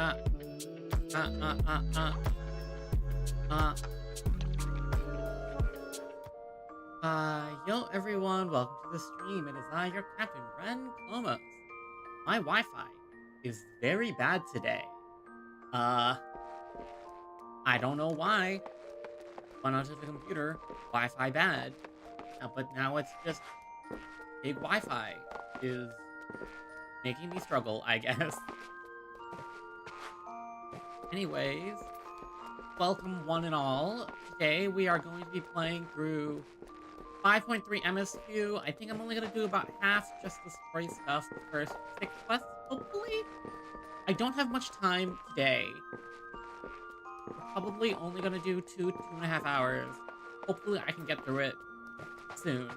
uh, uh, uh, uh, uh, uh, yo everyone, welcome to the stream. It is I, your captain, Ren Clomos. My Wi-Fi is very bad today. I don't know why. Went onto the computer, Wi-Fi bad. But now it's just big Wi-Fi is making me struggle, I guess. Anyways, welcome one and all. Today we are going to be playing through 5.3 MSQ. I think I'm only going to do about half just the story stuff, the first 6 quests, hopefully. I don't have much time today. We're probably only going to do 2.5 hours. Hopefully I can get through it soon.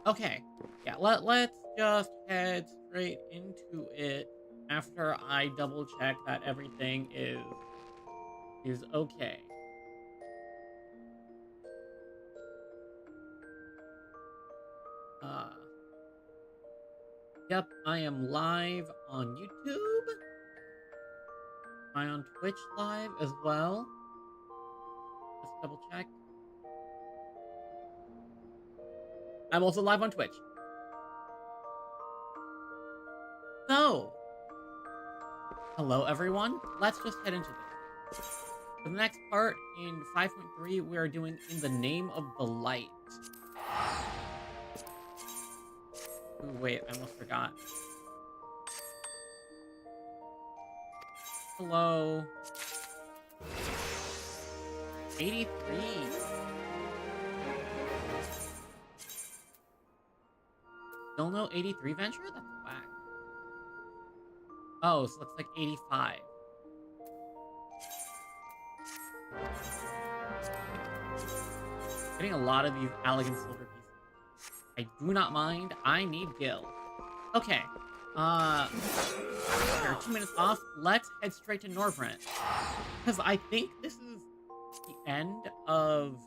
Okay, yeah, let's just head straight into it after I double check that everything is okay. Yep, I am live on YouTube. Am I on Twitch live as well? Let's double check. I'm also live on Twitch. So, hello everyone. Let's just head into this. For the next part in 5.3, we are doing In the Name of the Light. Ooh, wait, I almost forgot. Hello. 83. Still no 83 venture? That's whack. Oh, so it looks like 85. Getting a lot of these elegant silver pieces. I do not mind. I need gil. Okay. We're 2 minutes off. Let's head straight to Norvrent. Because I think this is the end of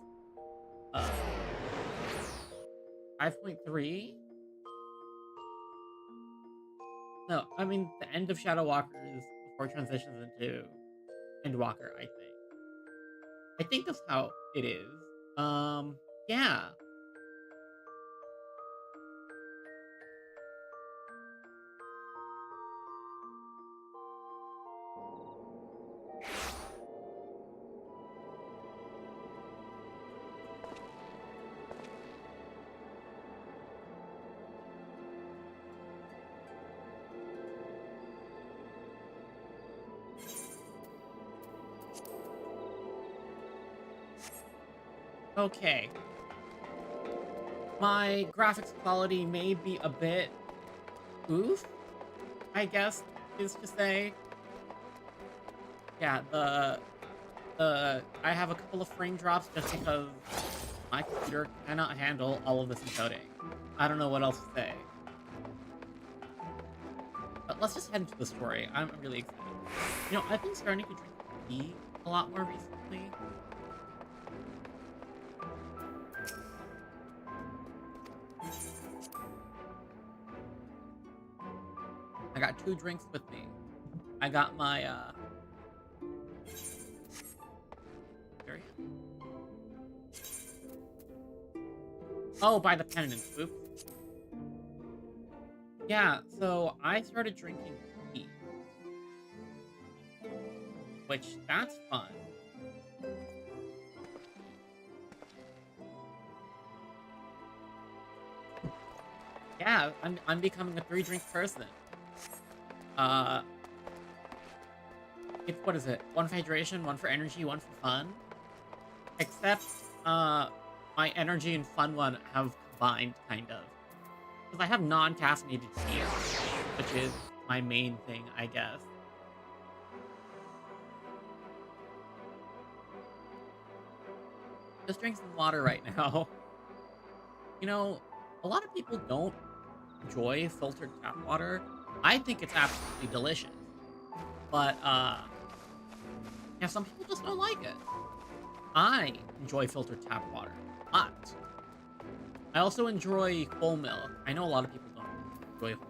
5.3. No, I mean the end of Shadow Walkers before it transitions into Endwalker, I think. I think that's how it is. Yeah. Okay. My graphics quality may be a bit oof, I guess is to say. Yeah, I have a couple of frame drops just because my computer cannot handle all of this encoding. I don't know what else to say. But let's just head into the story. I'm really excited. You know, I've been starting to drink tea a lot more recently. I got 2 drinks with me. I got my, there you go. Oh, by the pendant. Oops. Yeah, so I started drinking tea. Which, that's fun. Yeah, I'm becoming a 3-drink person. What is it? 1 for hydration, 1 for energy, 1 for fun. Except, my energy and fun one have combined, kind of. Because I have non-caffeinated tea, which is my main thing, I guess. Just drink some water right now. You know, a lot of people don't enjoy filtered tap water. I think it's absolutely delicious. But, yeah, some people just don't like it. I enjoy filtered tap water a lot. I also enjoy whole milk. I know a lot of people don't. joyful.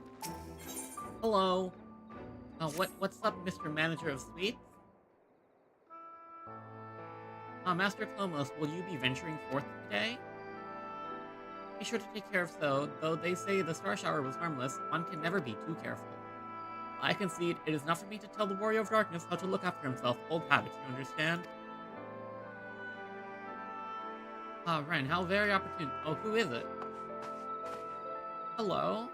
Hello. What's up, Mr. Manager of Sweets? Master Clomos, will you be venturing forth today? Be sure to take care of so, though they say the star shower was harmless, one can never be too careful. I concede, it is not for me to tell the warrior of darkness how to look after himself. Old habits, you understand? Ren, how very opportune. Oh, who is it? Hello?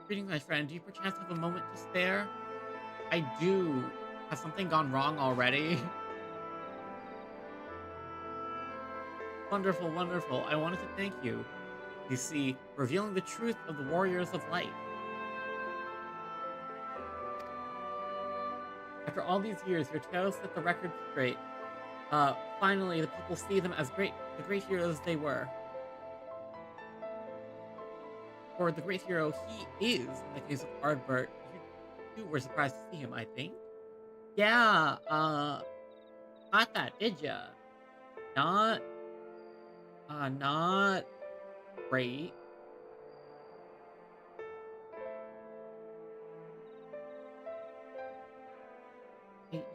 Greetings, my friend. Do you perchance have a moment to spare? I do. Has something gone wrong already? Wonderful, wonderful. I wanted to thank you. You see, revealing the truth of the Warriors of Light. After all these years, your tales set the record straight. Finally, the people see them as the great heroes they were. Or the great hero he is, in the case of Ardbert. You were surprised to see him, I think. Yeah, got that, did ya? Not great.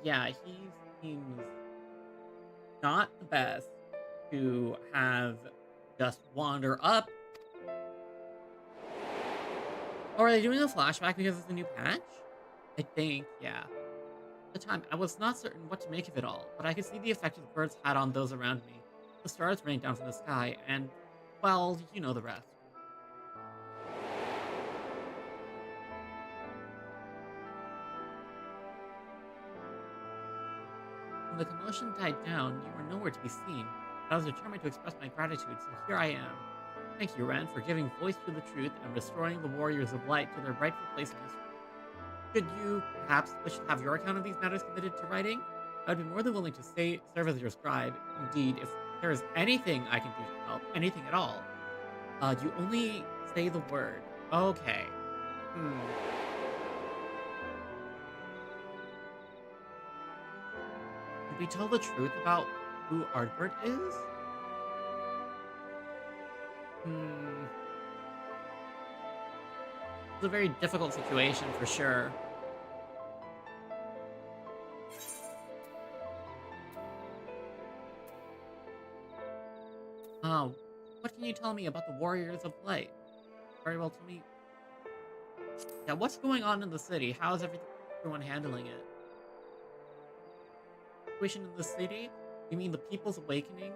Yeah, he seems not the best to have just wander up. Or are they doing a flashback because it's a new patch? I think, yeah. At the time, I was not certain what to make of it all, but I could see the effect the birds had on those around me. The stars rained down from the sky, and, well, you know the rest. When the commotion died down, you were nowhere to be seen. I was determined to express my gratitude, so here I am. Thank you, Ren, for giving voice to the truth and restoring the Warriors of Light to their rightful place in history. Should you, perhaps, wish to have your account of these matters committed to writing? I would be more than willing to serve as your scribe. Indeed, if there is anything I can do to help, anything at all, you only say the word. Okay. Did we tell the truth about who Ardbert is? It's a very difficult situation for sure. What can you tell me about the Warriors of Light? Very well, tell me. Yeah, what's going on in the city? How is everyone handling it? Situation in the city? You mean the people's awakening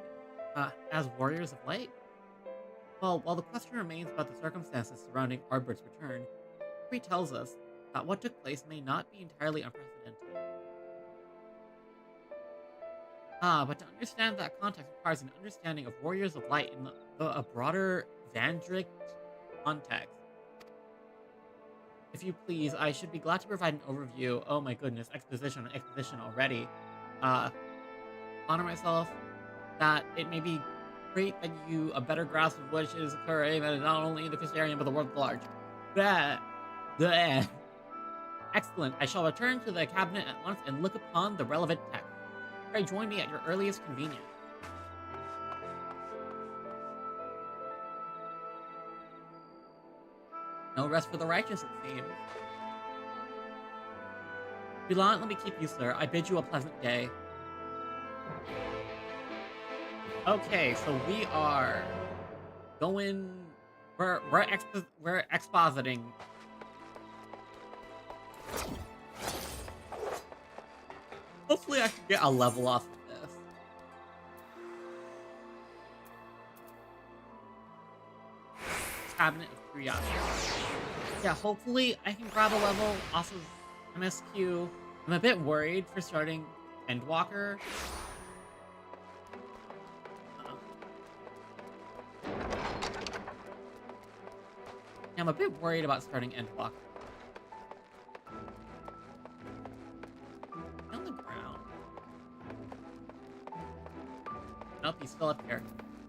as Warriors of Light? Well, while the question remains about the circumstances surrounding Ardbert's return, history tells us that what took place may not be entirely unprecedented. But to understand that context requires an understanding of Warriors of Light in a broader Vandric context. If you please, I should be glad to provide an overview. Oh my goodness, exposition already. Honor myself that it may be great that you a better grasp of what is occurring, that is not only in the Crystarium but the world at large. Bleh. Excellent. I shall return to the cabinet at once and look upon the relevant text. Pray join me at your earliest convenience. No rest for the righteous, it seems. Be long, let me keep you, sir. I bid you a pleasant day. Okay, so we are going. We're expositing. Hopefully, I can get a level off of this. Cabinet of Curiosity. Yeah, hopefully I can grab a level off of MSQ. I'm a bit worried for starting Endwalker. Yeah, I'm a bit worried about starting Endwalker. On the ground. Nope, he's still up here.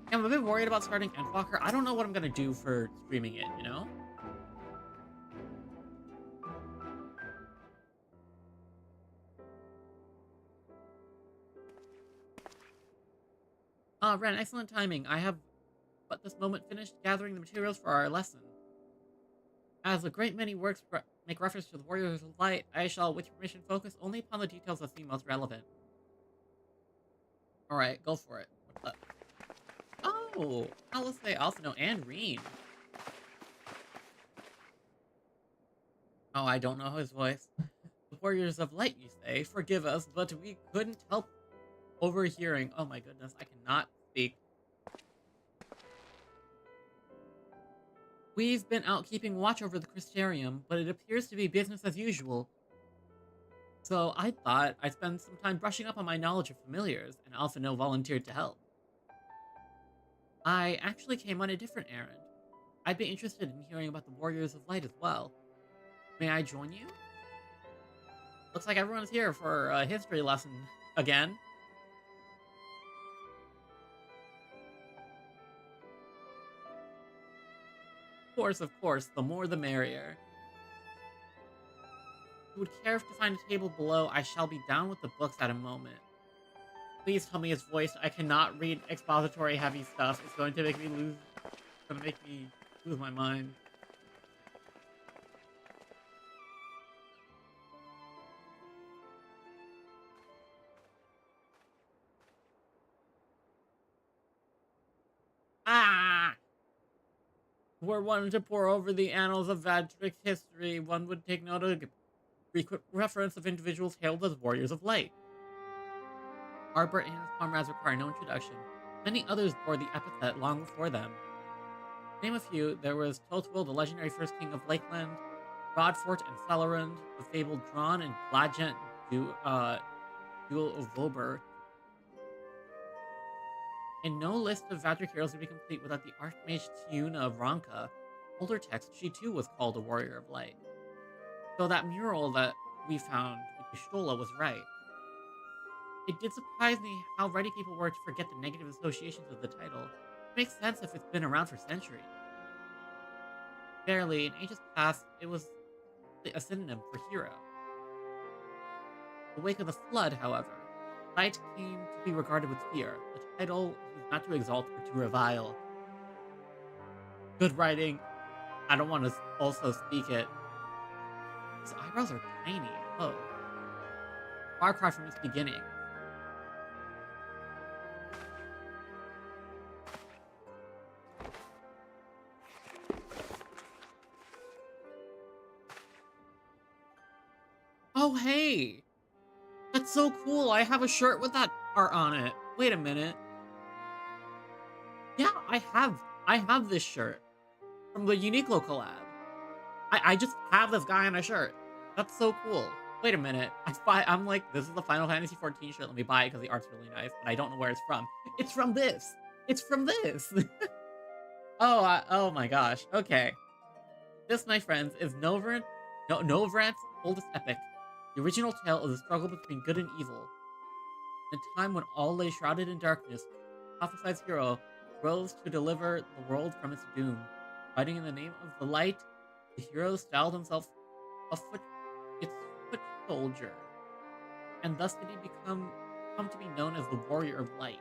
Yeah, I'm a bit worried about starting Endwalker. I don't know what I'm gonna do for streaming it, you know? Ren, excellent timing. I have but this moment finished gathering the materials for our lesson. As a great many works make reference to the Warriors of Light, I shall, with your permission, focus only upon the details that seem most relevant. Alright, go for it. What's up? Oh! I also know, and Reen. Oh, I don't know his voice. The Warriors of Light, you say? Forgive us, but we couldn't help overhearing. Oh my goodness, I cannot speak. We've been out keeping watch over the Crystarium, but it appears to be business as usual. So I thought I'd spend some time brushing up on my knowledge of familiars, and Alphino volunteered to help. I actually came on a different errand. I'd be interested in hearing about the Warriors of Light as well. May I join you? Looks like everyone's here for a history lesson again. Of course, the more the merrier. If you would care to find a table below, I shall be down with the books at a moment. Please tell me his voice. I cannot read expository heavy stuff. It's going to make me lose my mind. Ah! Were one to pore over the annals of Vadric's history, one would take note of frequent reference of individuals hailed as Warriors of Light. Arbor and his comrades require no introduction. Many others bore the epithet long before them. To name a few, there was Totwil, the legendary first king of Lakeland, Rodfort and Celerund, the fabled Drawn and Gladgent Duel of Vober. And no list of Vadric heroes would be complete without the Archmage Tiuna of Ronka. Older text, she too was called a Warrior of Light. So that mural that we found with Y'shtola was right. It did surprise me how ready people were to forget the negative associations of the title. It makes sense if it's been around for centuries. Barely, in ages past, it was a synonym for hero. In the wake of the Flood, however, Light came to be regarded with fear. The title is not to exalt or to revile. Good writing. I don't want to also speak it. His eyebrows are tiny. Oh. Far cry from its beginning. Oh, hey! That's so cool! I have a shirt with that art on it. Wait a minute. Yeah, I have this shirt from the Uniqlo collab. I just have this guy on a shirt. That's so cool. Wait a minute. I'm like, this is the Final Fantasy XIV shirt. Let me buy it because the art's really nice, but I don't know where it's from. It's from this. It's from this. Oh my gosh. Okay. This, my friends, is Novrant's oldest epic. The original tale of the struggle between good and evil. In a time when all lay shrouded in darkness, the prophesied hero rose to deliver the world from its doom. Fighting in the name of the light, the hero styled himself its foot soldier, and thus did he come to be known as the Warrior of Light.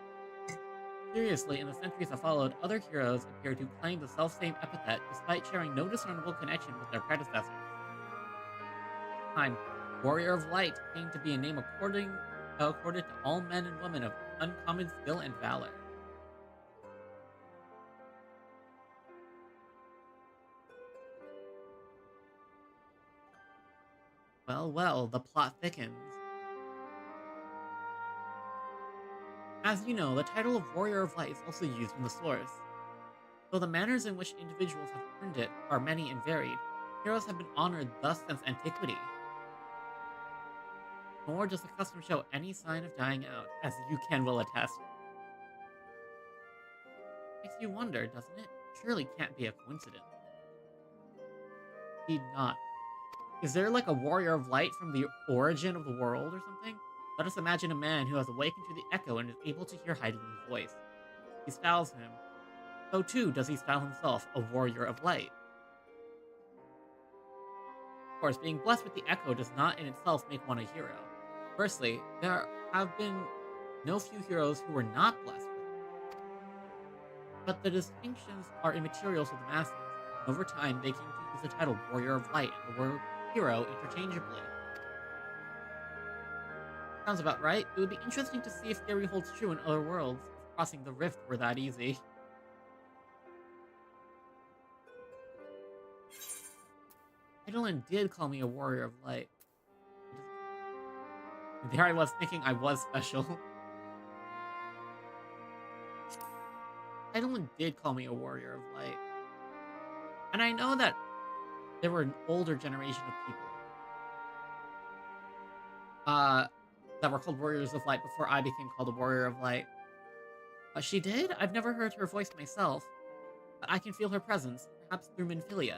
Curiously, in the centuries that followed, other heroes appeared to claim the selfsame epithet despite sharing no discernible connection with their predecessors. Time, Warrior of Light came to be a name accorded to all men and women of uncommon skill and valor. Well, the plot thickens. As you know, the title of Warrior of Light is also used in the source. Though the manners in which individuals have earned it are many and varied, heroes have been honored thus since antiquity. Nor does the custom show any sign of dying out, as you will attest. Makes you wonder, doesn't it? Surely can't be a coincidence. Indeed not. Is there like a Warrior of Light from the origin of the world or something? Let us imagine a man who has awakened to the echo and is able to hear Heidel's voice. He styles him. So too does he style himself a Warrior of Light. Of course, being blessed with the echo does not in itself make one a hero. Firstly, there have been no few heroes who were not blessed with it. But the distinctions are immaterial to the masses. Over time, they came to use the title Warrior of Light and the word hero interchangeably. Sounds about right. It would be interesting to see if theory holds true in other worlds, if crossing the rift were that easy. Heidelin did call me a Warrior of Light. There I was thinking I was special. Heidelin did call me a Warrior of Light. And I know that there were an older generation of people that were called Warriors of Light before I became called a Warrior of Light. She did? I've never heard her voice myself, but I can feel her presence, perhaps through Minfilia.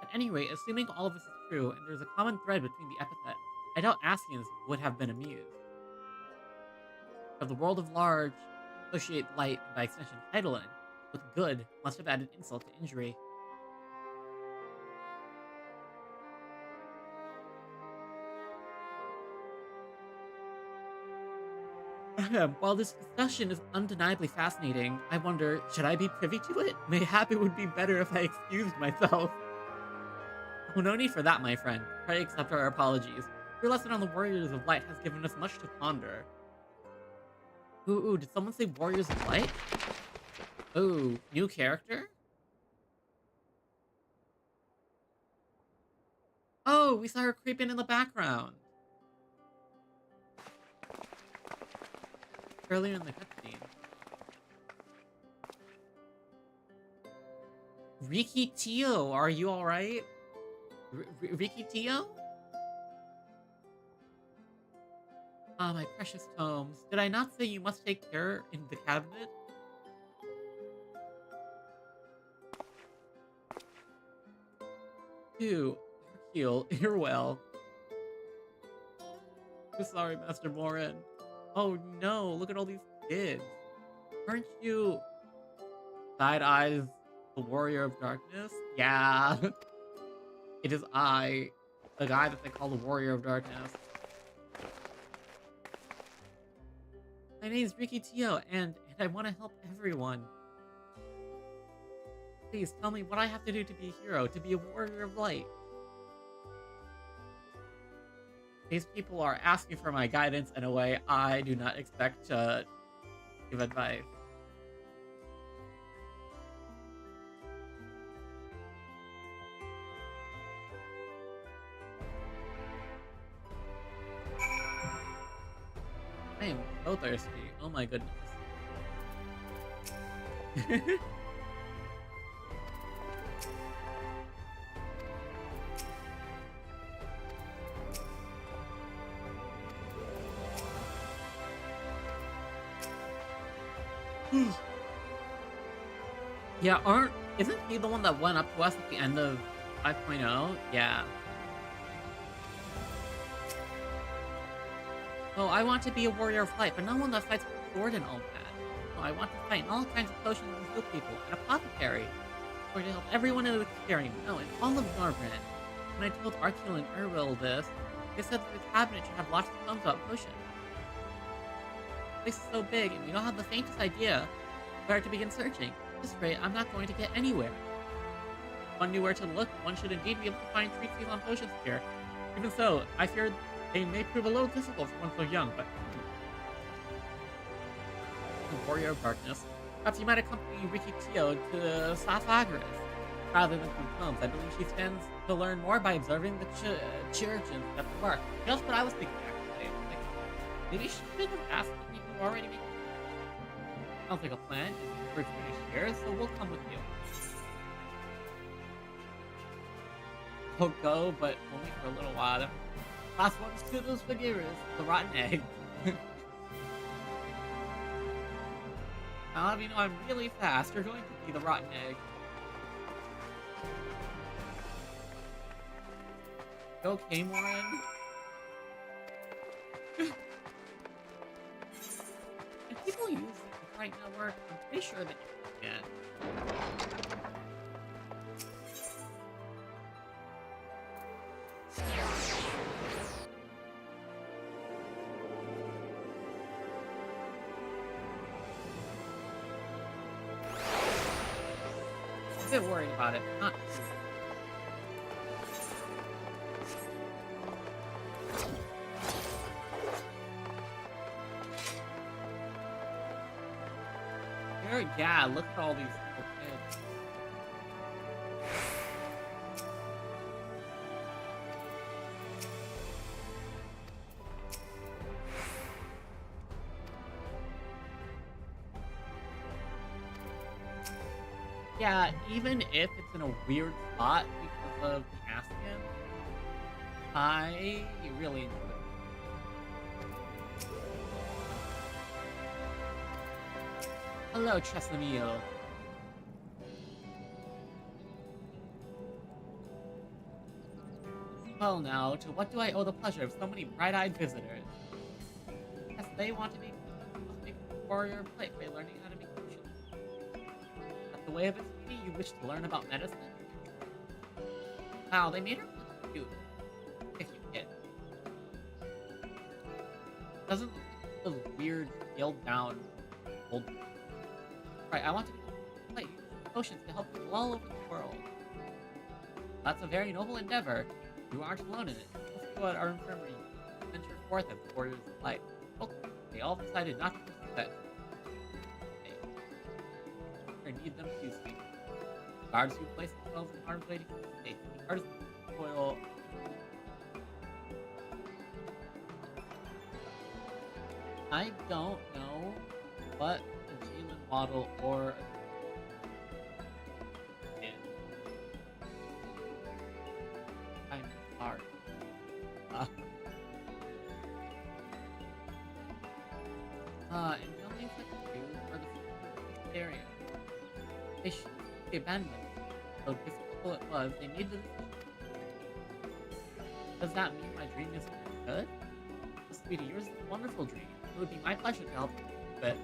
At any rate, assuming all of this is true, and there's a common thread between the epithet, I doubt Ascians would have been amused. Of the world of large, associate light, and by extension Heidelin, with good must have added insult to injury. While this discussion is undeniably fascinating, I wonder, should I be privy to it? Mayhap it would be better if I excused myself. Oh, no need for that, my friend. Pray accept our apologies. Your lesson on the Warriors of Light has given us much to ponder. Ooh, did someone say Warriors of Light? Ooh, new character? Oh, we saw her creeping in the background. Earlier in the cutscene. Riki Tio, are you alright? Riki Tio? Ah, my precious tomes. Did I not say you must take care in the cabinet? Two, Hercule, you're well. I'm sorry, Master Morin. Oh no, look at all these kids. Aren't you... Side Eyes, the Warrior of Darkness? Yeah. It is I, the guy that they call the Warrior of Darkness. My name is Riki Tio, and I want to help everyone. Please tell me what I have to do to be a hero, to be a Warrior of Light. These people are asking for my guidance in a way I do not expect to give advice. I am so thirsty. Oh my goodness. Yeah, isn't he the one that went up to us at the end of 5.0? Yeah. Oh, I want to be a warrior of light, but not one that fights with a sword and all that. No, I want to fight in all kinds of potions and heal people, an apothecary. Or to help everyone in the Experience. No, in all of Norbrand. When I told Arkiel and Urwil this, they said that the cabinet should have lots of thumbs up potions. The place is so big, and we don't have the faintest idea where to begin searching. At this rate, I'm not going to get anywhere. If one knew where to look, one should indeed be able to find treatises on potions here. Even so, I fear they may prove a little difficult for one so young, but... The Warrior of Darkness. Perhaps you might accompany Riki Tio to Saphagris. Rather than through Clomos, I believe she stands to learn more by observing the chirurgeons at the work. Just what I was thinking, actually. Like, maybe she should have asked the people who already make it. Sounds like a plan. We're finished here, so we'll come with you. We'll go, but only for a little while. Last one's to those figures, the rotten egg. Now, if you know I'm really fast, you're going to be the rotten egg. Okay, Morin. If people use the right network, I'm pretty sure that you can. a bit worried about it, but not too. Yeah, look at all these little kids. Yeah, even if it's in a weird spot because of the Ascian, I really enjoy it. Hello, Chesamil. Well now, to what do I owe the pleasure of so many bright-eyed visitors? Yes, they want to be a warrior of life by learning how to make potions. That's the way of it, sweetie? You wish to learn about medicine? Wow, they made her look cute. If you kid. Doesn't look like the weird, scaled-down old. Right, I want to use potions to help people all over the world. That's a very noble endeavor. You aren't alone in it. Let's go at our infirmary venture forth as warriors of light. Well, they all decided not to pursue that. They need them to see. Guards who place themselves in harm's way to keep the state. The artisans toil. I don't know what a Jalen model or I'm hard. And buildings like you are the area. They should be abandoned. So difficult it was, they made the decision. Does that mean my dream is good? Sweetie, yours is a wonderful dream. It would be my pleasure to help you with it.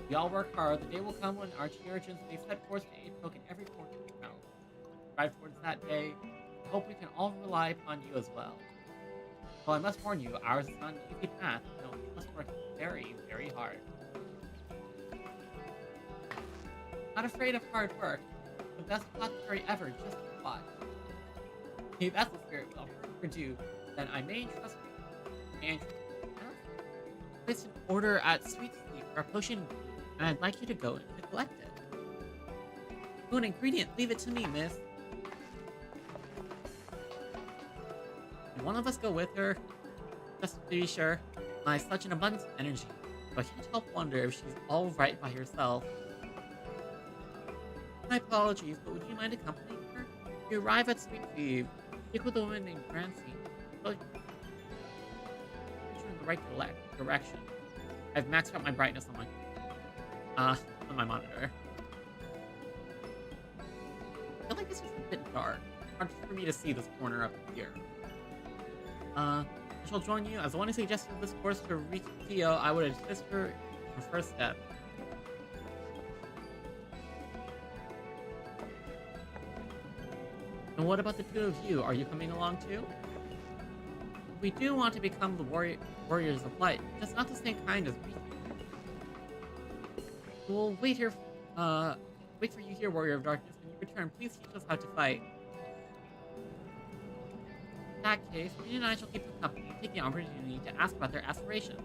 We all work hard. The day will come when our urchins may set forth to aid folk in every corner of the realm. Strive towards that day. I hope we can all rely upon you as well. Well, I must warn you, ours is not an easy path. No, we must work very, very hard. Not afraid of hard work. The best apothecary ever, just watch. Hey, that's the spirit well for you. Then I may entrust you. And place an order at Sweet Sleep for a potion, and I'd like you to go and collect it. Oh, an ingredient. Leave it to me, miss. Can one of us go with her? Just to be sure. I have such an abundance of energy, so I can't help wonder if she's all right by herself. My apologies, but would you mind accompanying her? You arrive at Sweet Eve. Speak with a woman named Francine. Put you in the right direction. I've maxed out my brightness on my monitor. I feel like this is a bit dark. Hard for me to see this corner up here. I shall join you. As the one who suggested this course to reach Hiyo, I would assist her in her first step. And what about the two of you? Are you coming along too? We do want to become the warriors of light, just not the same kind as we. We'll wait here. Wait for you here, warrior of darkness. When you return, please teach us how to fight. In that case, me and I shall keep you company and take the opportunity to ask about their aspirations.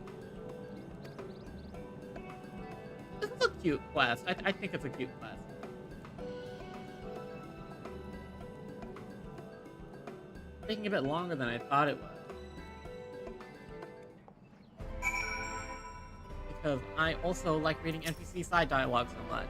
This is a cute quest. I think it's a cute quest. Taking a bit longer than I thought it was. Because I also like reading NPC side dialogue so much.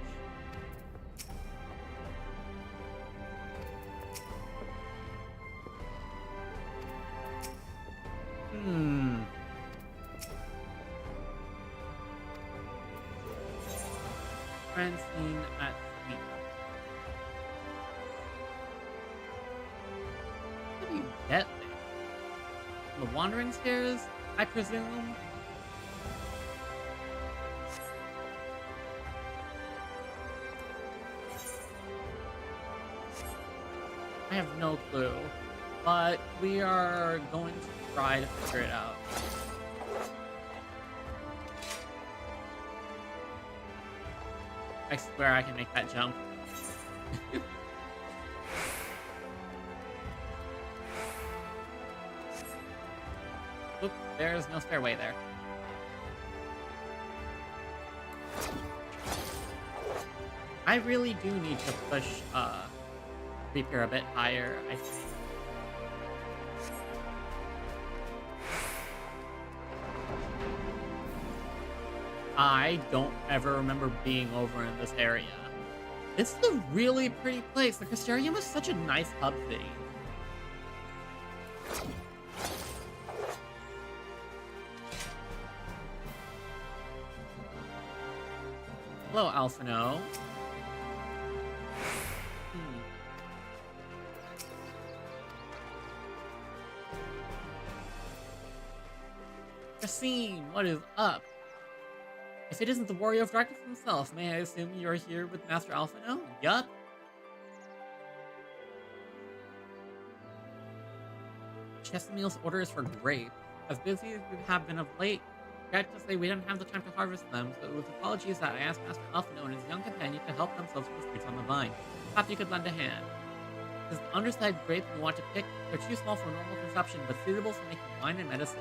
Francine at Sweet. How do you get there? The Wandering Stairs, I presume? I have no clue, but we are going to try to figure it out. I swear I can make that jump. Oops, there's no stairway there. I really do need to push Reaper a bit higher, I think. I don't ever remember being over in this area. This is a really pretty place. The Crystarium is such a nice hub city. Hello, Alphino. Racine, what is up? If it isn't the Warrior of Darkness himself, may I assume you're here with Master Alphino? Yup. Chesameal's orders for grapes. As busy as we have been of late, regret to say we didn't have the time to harvest them, so it was apologies that I asked Master Alphino and his young companion to help themselves to the fruits on the vine. Thought you could lend a hand. These undersized grapes we want to pick, they're too small for normal consumption, but suitable for making wine and medicine.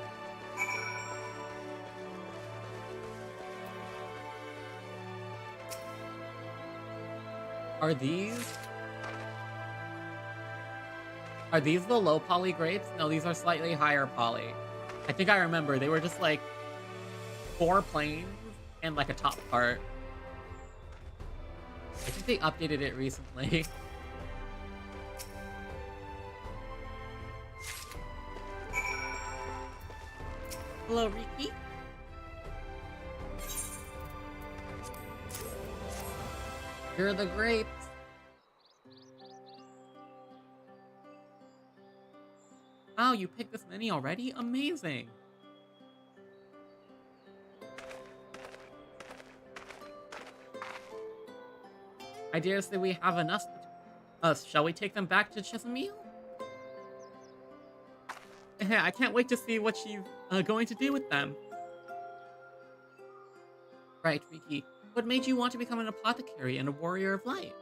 Are these the low poly grapes? No, these are slightly higher poly. I think I remember they were just like 4 planes and like a top part. I think they updated it recently. Hello, Riki. Here are the grapes. Wow, you picked this many already? Amazing. I dare say we have enough. Shall we take them back to Chesameal? I can't wait to see what she's going to do with them. Right, Riki. What made you want to become an apothecary and a warrior of light?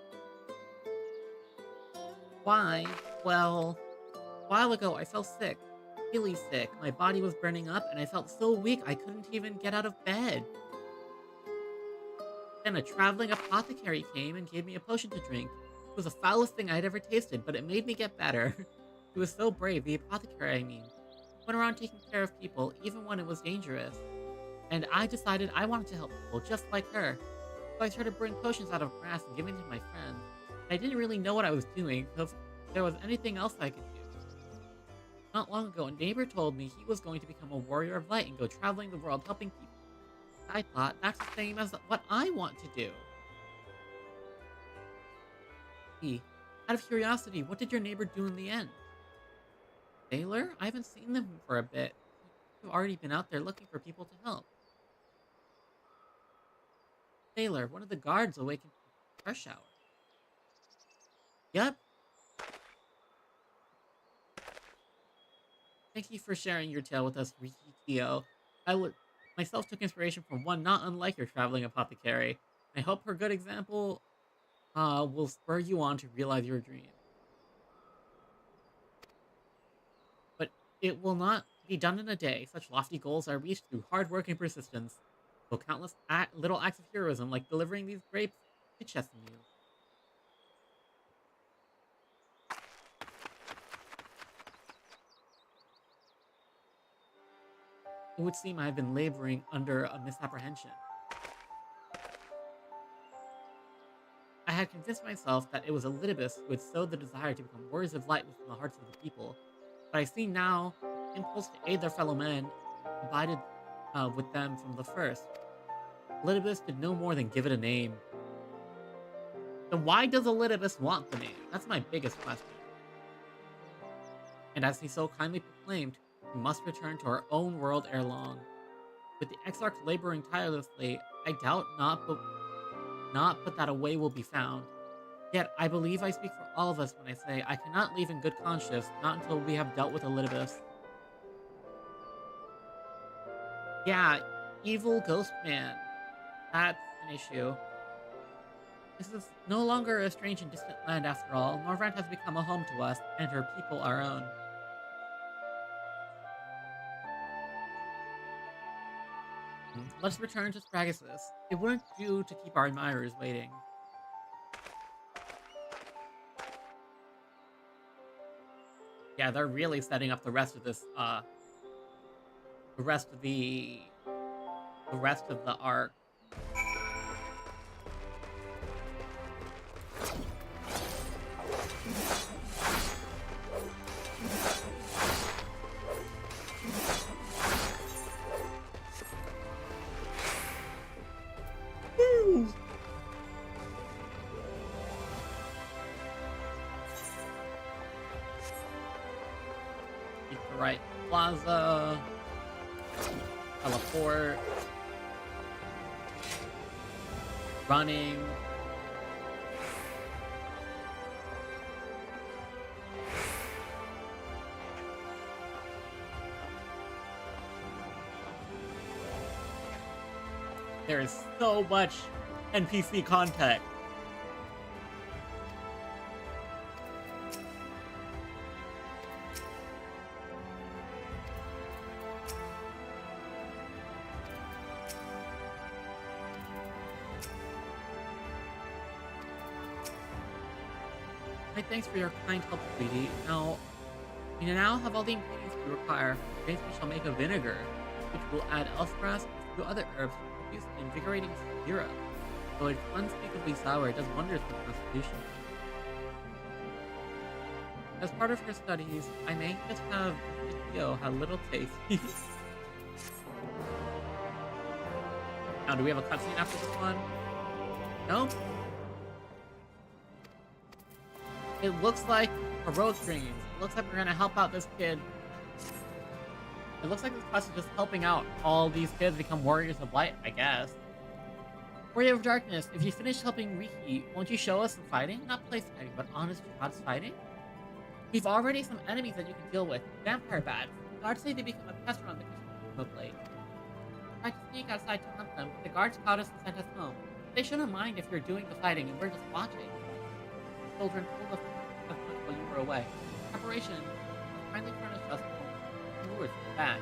Why? Well, a while ago I fell sick. Really sick. My body was burning up and I felt so weak I couldn't even get out of bed. Then a traveling apothecary came and gave me a potion to drink. It was the foulest thing I'd ever tasted, but it made me get better. He was so brave, the apothecary I mean. Went around taking care of people, even when it was dangerous. And I decided I wanted to help people just like her. So I started brewing potions out of grass and giving them to my friends. I didn't really know what I was doing, so if there was anything else I could do. Not long ago, a neighbor told me he was going to become a warrior of light and go traveling the world helping people. I thought that's the same as what I want to do. Out of curiosity, what did your neighbor do in the end? Sailor? I haven't seen them for a bit. You've already been out there looking for people to help. Sailor, one of the guards awakened from rush hour. Yep. Thank you for sharing your tale with us, Hiyo. Myself took inspiration from one not unlike your traveling apothecary. I hope her good example will spur you on to realize your dream. But it will not be done in a day. Such lofty goals are reached through hard work and persistence. So countless little acts of heroism like delivering these grapes to Chesameal. It would seem I have been laboring under a misapprehension. I had convinced myself that it was Elidibus who had sowed the desire to become warriors of light within the hearts of the people, but I see now the impulse to aid their fellow men abided with them from the first. Elidibus did no more than give it a name. Then why does Elidibus want the name? That's my biggest question. And as he so kindly proclaimed, we must return to our own world ere long. With the Exarch laboring tirelessly, I doubt not but that a way will be found. Yet, I believe I speak for all of us when I say I cannot leave in good conscience, not until we have dealt with Elidibus. Yeah, evil ghost man. That's an issue. This is no longer a strange and distant land after all. Norvrand has become a home to us, and her people our own. Let's return to Spragusis. It wouldn't do to keep our admirers waiting. Yeah, they're really setting up the rest of this, the rest of the arc. Right plaza, teleport, running. There is so much NPC content. Thanks for your kind help, sweetie. Now, we now have all the ingredients we require. Today we shall make a vinegar, which will add elfgrass and a few other herbs to produce an invigorating syrup. Though it's unspeakably sour, it does wonders for the constitution. As part of her studies, I may just have Hiyo have a little taste. Now, do we have a cutscene after this one? No? It looks like heroic dreams. It looks like we're gonna help out this kid. It looks like this quest is just helping out all these kids become warriors of light, I guess. Warrior of Darkness, if you finish helping Riki, won't you show us some fighting? Not place fighting, but honest gods fighting? We've already some enemies that you can deal with. Vampire bats. Guards say they become a pest around the Christmas plate. Tried to sneak outside to hunt them, but the guards caught us and sent us home. They shouldn't mind if you're doing the fighting and we're just watching. Children told us while you were away. Preparation kindly furnish us lures back.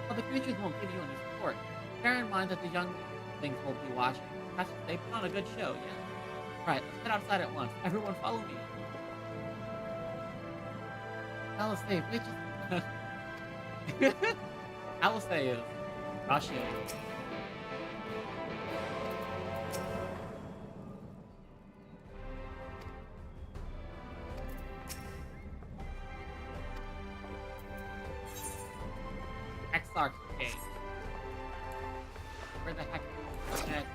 But the creatures won't give you any support. Bear in mind that the young things will be watching. They put on a good show, yeah? Right, let's head outside at once. Everyone follow me. Alistair, wait just... Alistair is rushing. Exarch Gate. Where the heck is that?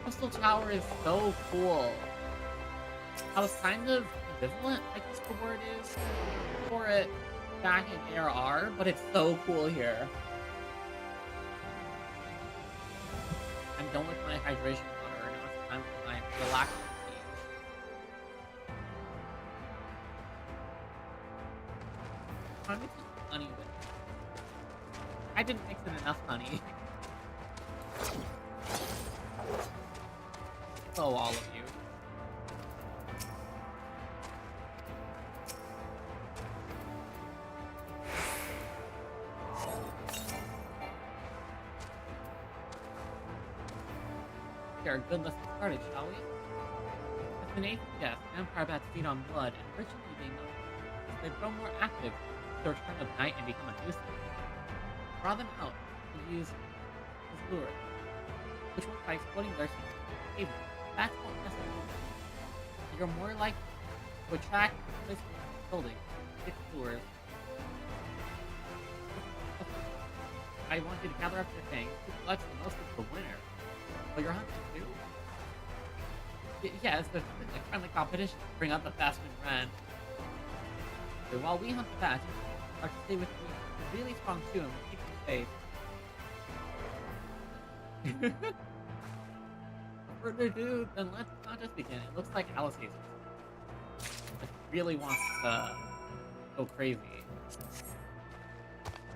Crystal Tower is so cool. I was kind of ambivalent, I guess the word is, for it back in ARR, but it's so cool here. I'm done with my hydration water, now it's time for my relaxing stage. I'm mixing honey with it. I didn't mix in enough honey. So all of you. Our good lesson started, shall we? As the name suggests, vampire bats feed on blood, and ritually being as they grow more active with the return of night and become a nuisance. Draw them out and use as lure, which works by exploding their behavior. Bats won't necessarily. You're more likely to attract this building, six lures. I want you to gather up your things, who collects the most is the winner. But you're hunting too? Yeah, it's a friendly competition to bring out the fast and ran. So while we hunt the bats, you are to stay with me. You're really strong too, and we'll keep you safe. Without further ado, then let's the contest begin. It looks like Alice really wants to go crazy.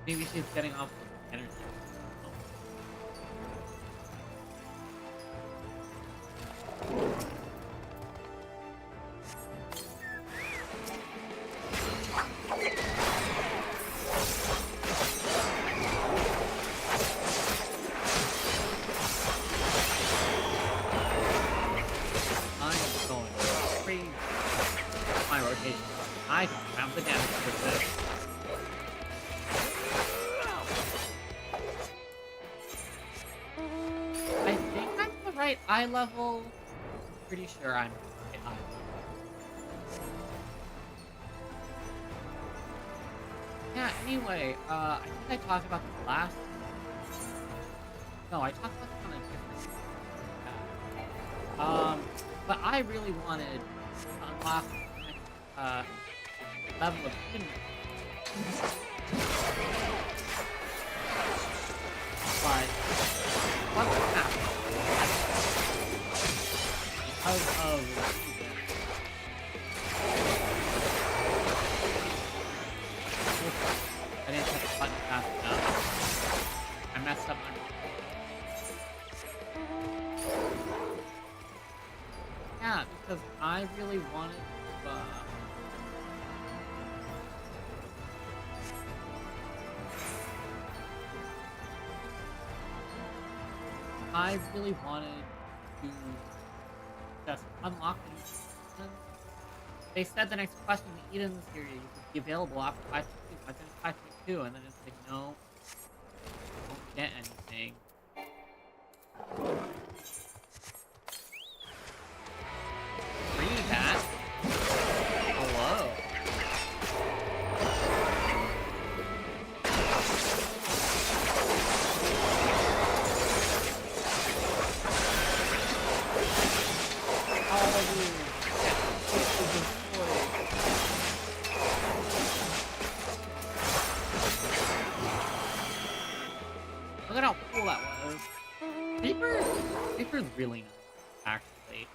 Maybe she's getting off with energy. I don't have the damage for this. I think I'm the right eye level. Pretty sure I'm the right eye level. Yeah, anyway, I think I talked about this last. No, I talked about this on a different. But I really wanted to unlock the next, level of hidden. But what happened? Because of I didn't hit the button fast enough. I messed up my. Yeah, because I really wanted to. I really wanted to just unlock these. They said the next question in the Eden series would be available after 5.2, but then 5.2, and then it's like, no, don't get anything. Free that. Hello. Look at how cool that was. Reaper's really nice, actually.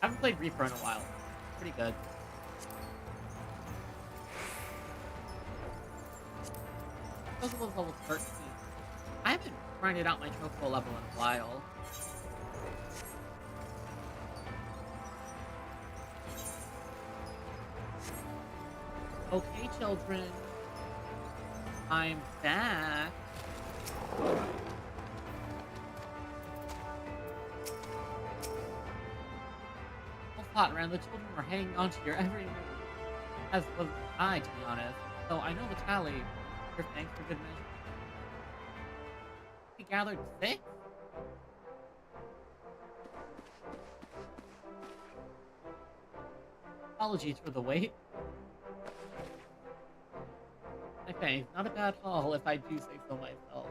I haven't played Reaper in a while. Pretty good. Chocobo was level 13. I haven't grinded out my Chocobo level in a while. Okay, children. I'm back. Plot around the children were hanging on to your every move, as was I, to be honest. So I know the tally. Your thanks for good measure. We gathered 6? Apologies for the wait. Okay, not a bad haul if I do say so myself.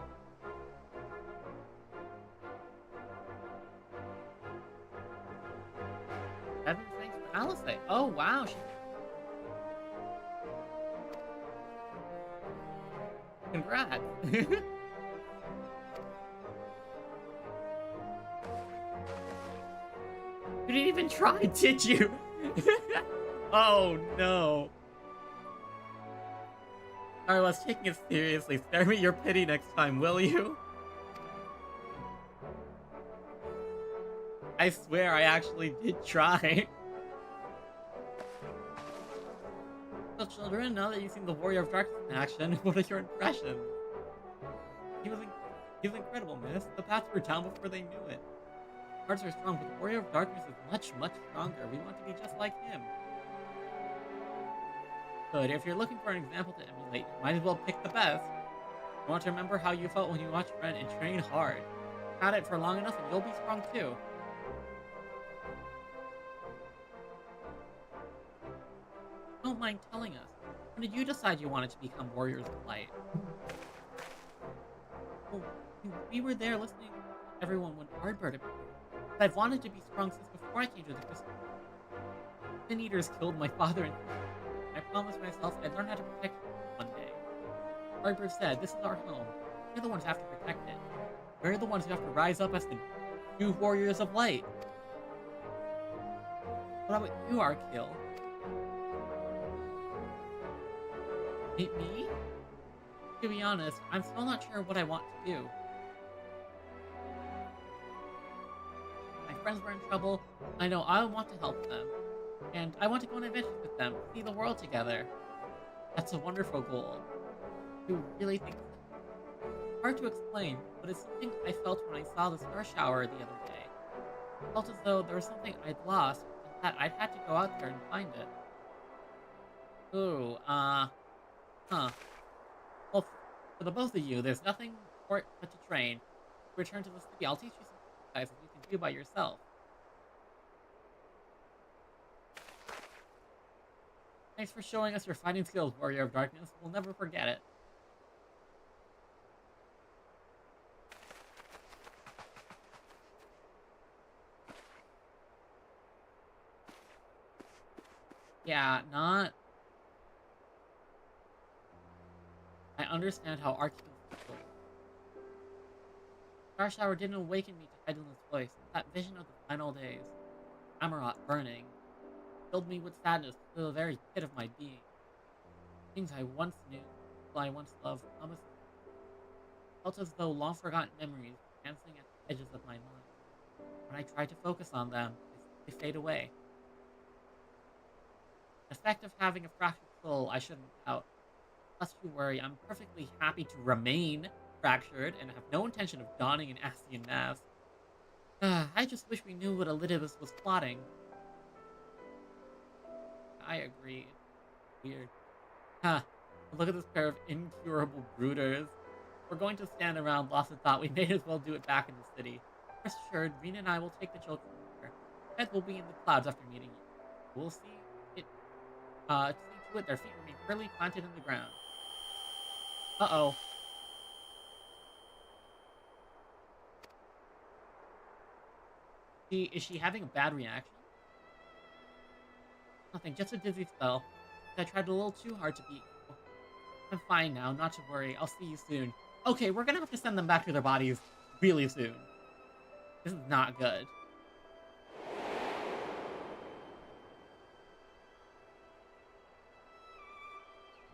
Seven thanks for Alice. Oh wow, congrats. You didn't even try, did you? Oh no. I was taking it seriously. Spare me your pity next time, will you? I swear I actually did try. So children, now that you've seen the Warrior of Darkness in action, what are your impressions? He was incredible, miss. The paths were down before they knew it. Hearts are strong, but the Warrior of Darkness is much, much stronger. We want to be just like him. Good, if you're looking for an example to emulate, you might as well pick the best. You want to remember how you felt when you watched Ren and train hard. At it for long enough and you'll be strong too. Don't mind telling us. When did you decide you wanted to become Warriors of Light? Well, we were there listening to everyone when Ardbird appeared. But I've wanted to be strong since before I came to the crystal. Sin Eaters killed my father and I promised myself I'd learn how to protect it one day. Ardbird said, this is our home. We're the ones who have to protect it. We're the ones who have to rise up as the new Warriors of Light. What about you, Arkill? Me? To be honest, I'm still not sure what I want to do. I friends were in trouble, I know I want to help them. And I want to go on adventures with them, see the world together. That's a wonderful goal. You really think so? Hard to explain, but it's something I felt when I saw the star shower the other day. I felt as though there was something I'd lost, and that I'd had to go out there and find it. Ooh, huh. Well, for the both of you, there's nothing for it but to train. Return to the city. I'll teach you some exercises you can do by yourself. Thanks for showing us your fighting skills, Warrior of Darkness. We'll never forget it. Yeah, not... I understand how Arceus feels. Star Shower didn't awaken me to Heidel's voice. That vision of the final days. Amarot burning. Filled me with sadness to the very pit of my being. Things I once knew, people I once loved, promised me. Felt as though long-forgotten memories were dancing at the edges of my mind. When I try to focus on them, they fade away. The effect of having a fractured soul, I shouldn't doubt. Lest you worry, I'm perfectly happy to remain fractured and have no intention of donning an Ascian mask. I just wish we knew what Elidibus was plotting. I agree. It's weird. Huh. Look at this pair of incurable brooders. We're going to stand around lost in thought. We may as well do it back in the city. Rest assured, Rena and I will take the children here. Heads will be in the clouds after meeting you. We'll see it. See to it their feet remain firmly planted in the ground. Uh-oh. Is she having a bad reaction? Nothing, just a dizzy spell. I tried a little too hard to beat you. I'm fine now, not to worry. I'll see you soon. Okay, we're gonna have to send them back to their bodies really soon. This is not good.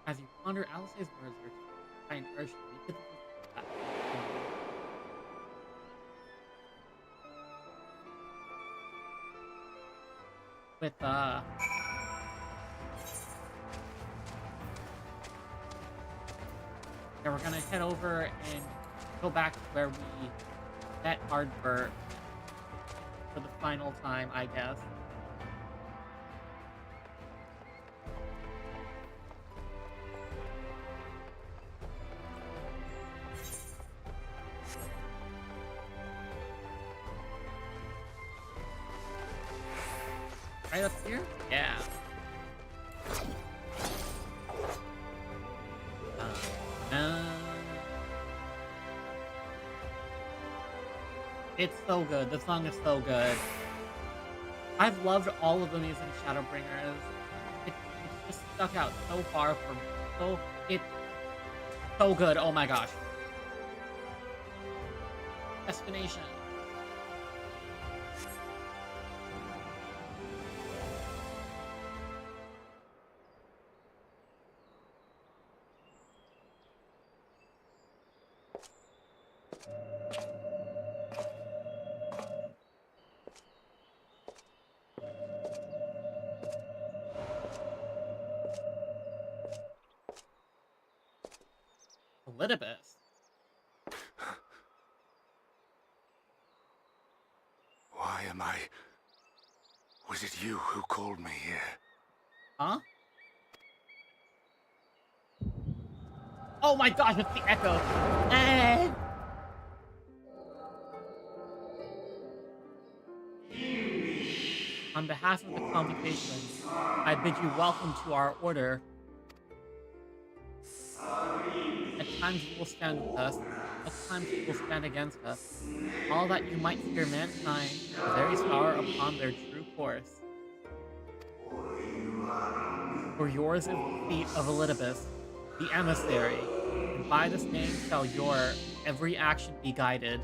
As you ponder Alice's words, your I encourage you to that. With, yeah, we're gonna head over and go back to where we met Hardbert for the final time, I guess. Right up here? Yeah. It's so good. The song is so good. I've loved all of the music Shadowbringers. It's just stuck out so far for me. It's so good. Oh my gosh. Destination. Elidibus. Why am I... Was it you who called me here? Huh? Oh my gosh, it's the echo. On behalf of the convocation, I bid you welcome to our order. At times you will stand with us, at times you will stand against us. All that you might fear mankind, the very star upon their true course. For yours is the feet of Elidibus, the emissary, and by this name shall your every action be guided.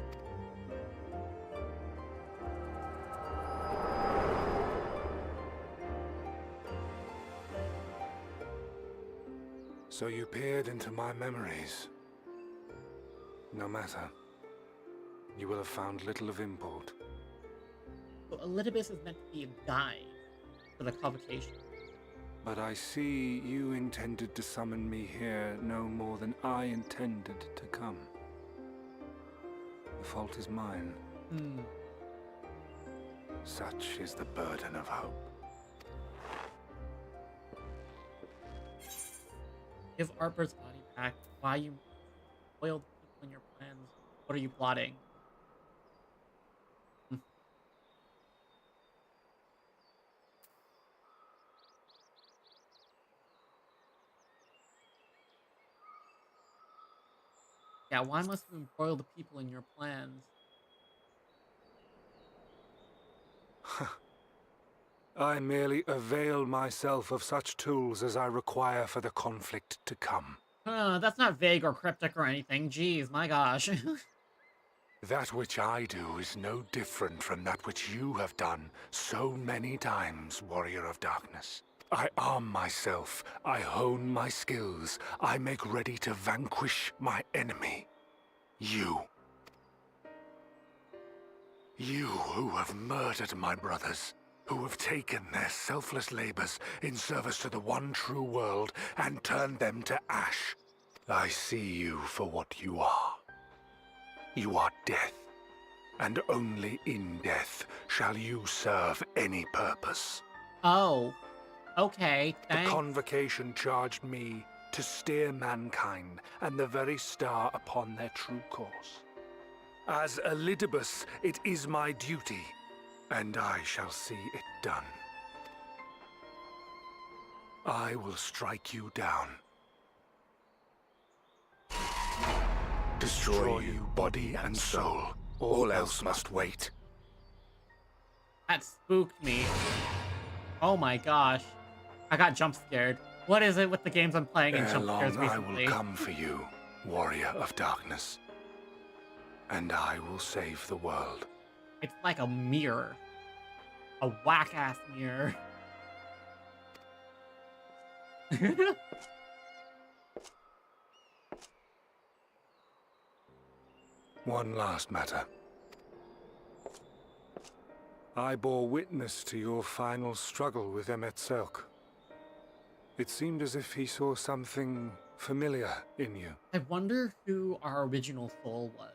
So you peered into my memories. No matter. You will have found little of import. Elidibus is meant to be a guide for the convocation. But I see you intended to summon me here no more than I intended to come. The fault is mine. Such is the burden of hope. Give Arber's body back. Why you spoiled people in your plans? What are you plotting? Yeah, why must you embroil the people in your plans? I merely avail myself of such tools as I require for the conflict to come. That's not vague or cryptic or anything. Jeez, my gosh. That which I do is no different from that which you have done so many times, Warrior of Darkness. I arm myself, I hone my skills, I make ready to vanquish my enemy. You. You who have murdered my brothers, who have taken their selfless labors in service to the one true world and turned them to ash. I see you for what you are. You are death, and only in death shall you serve any purpose. Oh, okay, The thanks. Convocation charged me to steer mankind and the very star upon their true course. As Elidibus, it is my duty, and I shall see it done. I will strike you down. Destroy you body and soul. All else must wait. That spooked me. Oh my gosh. I got jump scared. What is it with the games I'm playing and Ere jump scares long I recently? will come for you, Warrior of Darkness. And I will save the world. It's like a mirror. A whack-ass mirror. One last matter. I bore witness to your final struggle with Emet-Selk. It seemed as if he saw something familiar in you. I wonder who our original soul was.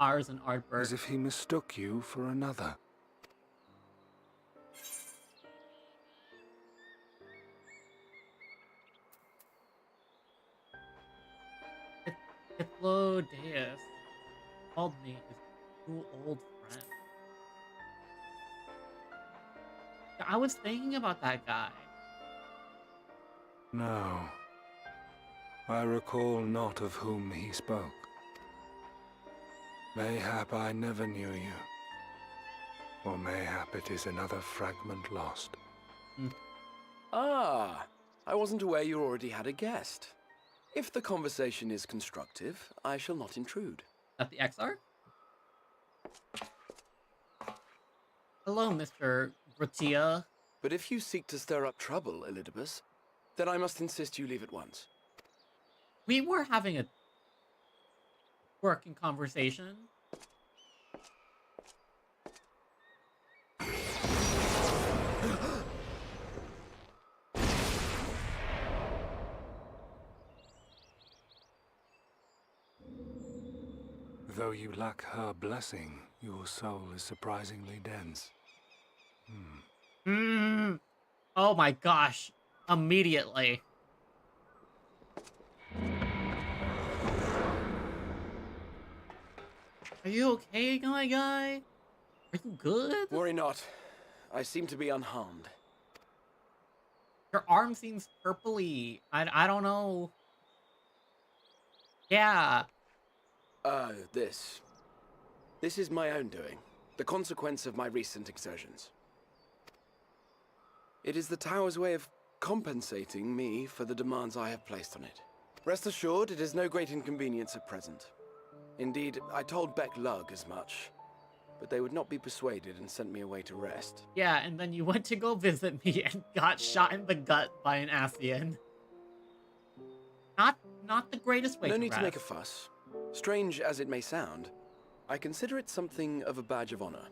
Ours and Ardbert. As if he mistook you for another. Deus called me his cool old friend. I was thinking about that guy. No. I recall not of whom he spoke. Mayhap I never knew you. Or mayhap it is another fragment lost. Ah, I wasn't aware you already had a guest. If the conversation is constructive, I shall not intrude. At the XR? Hello, Mr. Gratia. But if you seek to stir up trouble, Elidibus, then I must insist you leave at once. We were having a working conversation. Though you lack her blessing, your soul is surprisingly dense. Oh my gosh. Immediately. Are you okay, my guy? Are you good? Worry not. I seem to be unharmed. Your arm seems purpley. I don't know. Yeah. This is my own doing. The consequence of my recent exertions. It is the tower's way of compensating me for the demands I have placed on it. Rest assured, it is no great inconvenience at present. Indeed, I told Beck Lug as much, but they would not be persuaded and sent me away to rest. Yeah, and then you went to go visit me and got shot in the gut by an Asian. Not the greatest way No to need rest. to make a fuss. Strange as it may sound, I consider it something of a badge of honor.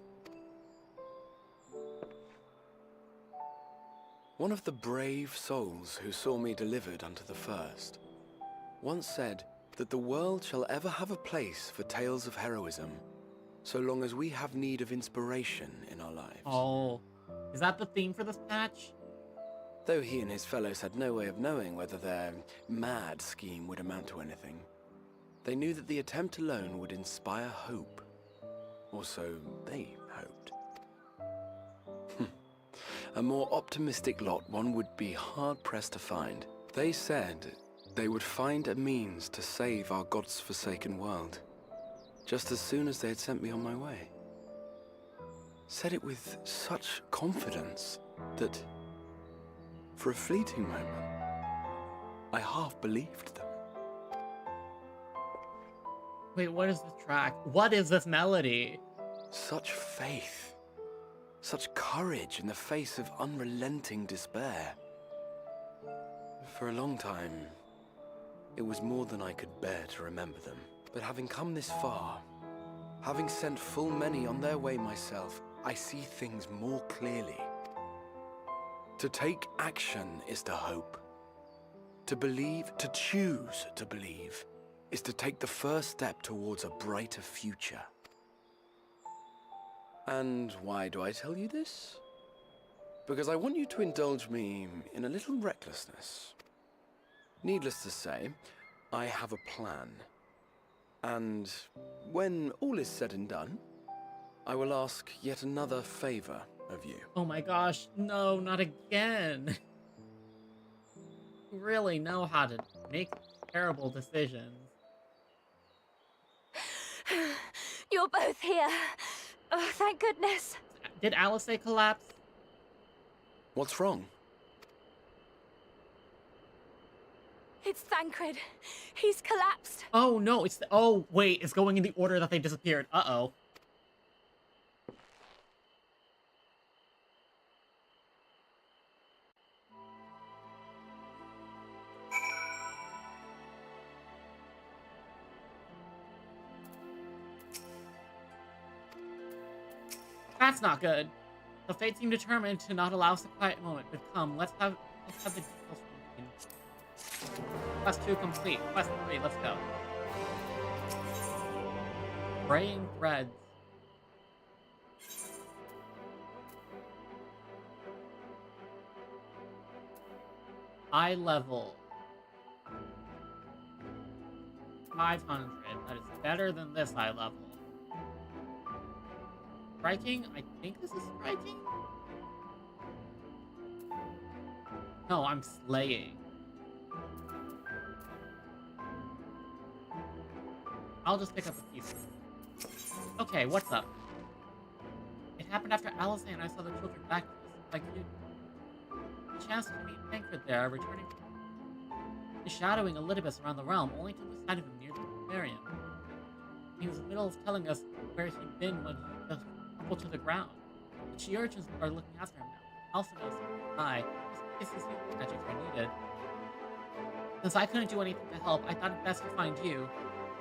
One of the brave souls who saw me delivered unto the first once said that the world shall ever have a place for tales of heroism, so long as we have need of inspiration in our lives. Oh, is that the theme for this patch? Though he and his fellows had no way of knowing whether their mad scheme would amount to anything, they knew that the attempt alone would inspire hope. Or so they hoped. A more optimistic lot one would be hard-pressed to find. They said they would find a means to save our God's forsaken world, just as soon as they had sent me on my way. Said it with such confidence that, for a fleeting moment, I half believed them. Wait, what is this track? What is this melody? Such faith, such courage in the face of unrelenting despair. For a long time, it was more than I could bear to remember them. But having come this far, having sent full many on their way myself, I see things more clearly. To take action is to hope. To believe, to choose to believe, is to take the first step towards a brighter future. And why do I tell you this? Because I want you to indulge me in a little recklessness. Needless to say, I have a plan. And when all is said and done, I will ask yet another favor of you. Oh my gosh, no, not again. You really know how to make terrible decisions. You're both here. Oh, thank goodness. Did Alice collapse? What's wrong? It's Thancred. He's collapsed. Oh no, it's oh wait, it's going in the order that they disappeared. Uh-oh. That's not good. The fates seem determined to not allow us a quiet moment, but come, let's have the details from the team. Quest 2 complete. Quest 3, let's go. Fraying threads. Eye level. 500. That is better than this eye level. Striking? I think this is striking? No, I'm slaying. I'll just pick up the pieces. Okay, what's up? It happened after Alice and I saw the children back like you. A chance to meet Tancred there, returning shadowing Elidibus around the realm, only to lose sight of him near the aquarium. He was in the middle of telling us where he'd been when he just crumpled to the ground. The she urchins are looking after him now. Also knows I, just in case his magic are needed. Since I couldn't do anything to help, I thought it best to find you.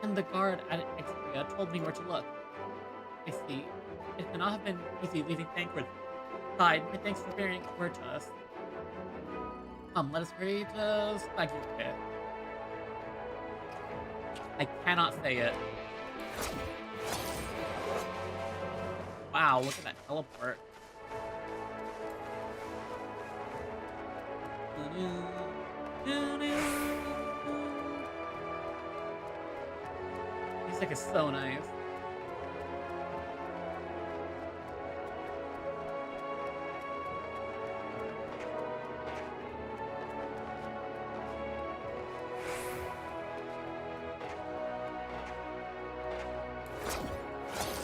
And the guard at Experia told me where to look. I see. It cannot have been easy leaving Thancred. Side, my thanks for bearing word to us. Come, let us hurry to Spaghetti. I cannot say it. Wow, look at that teleport. Music is so nice.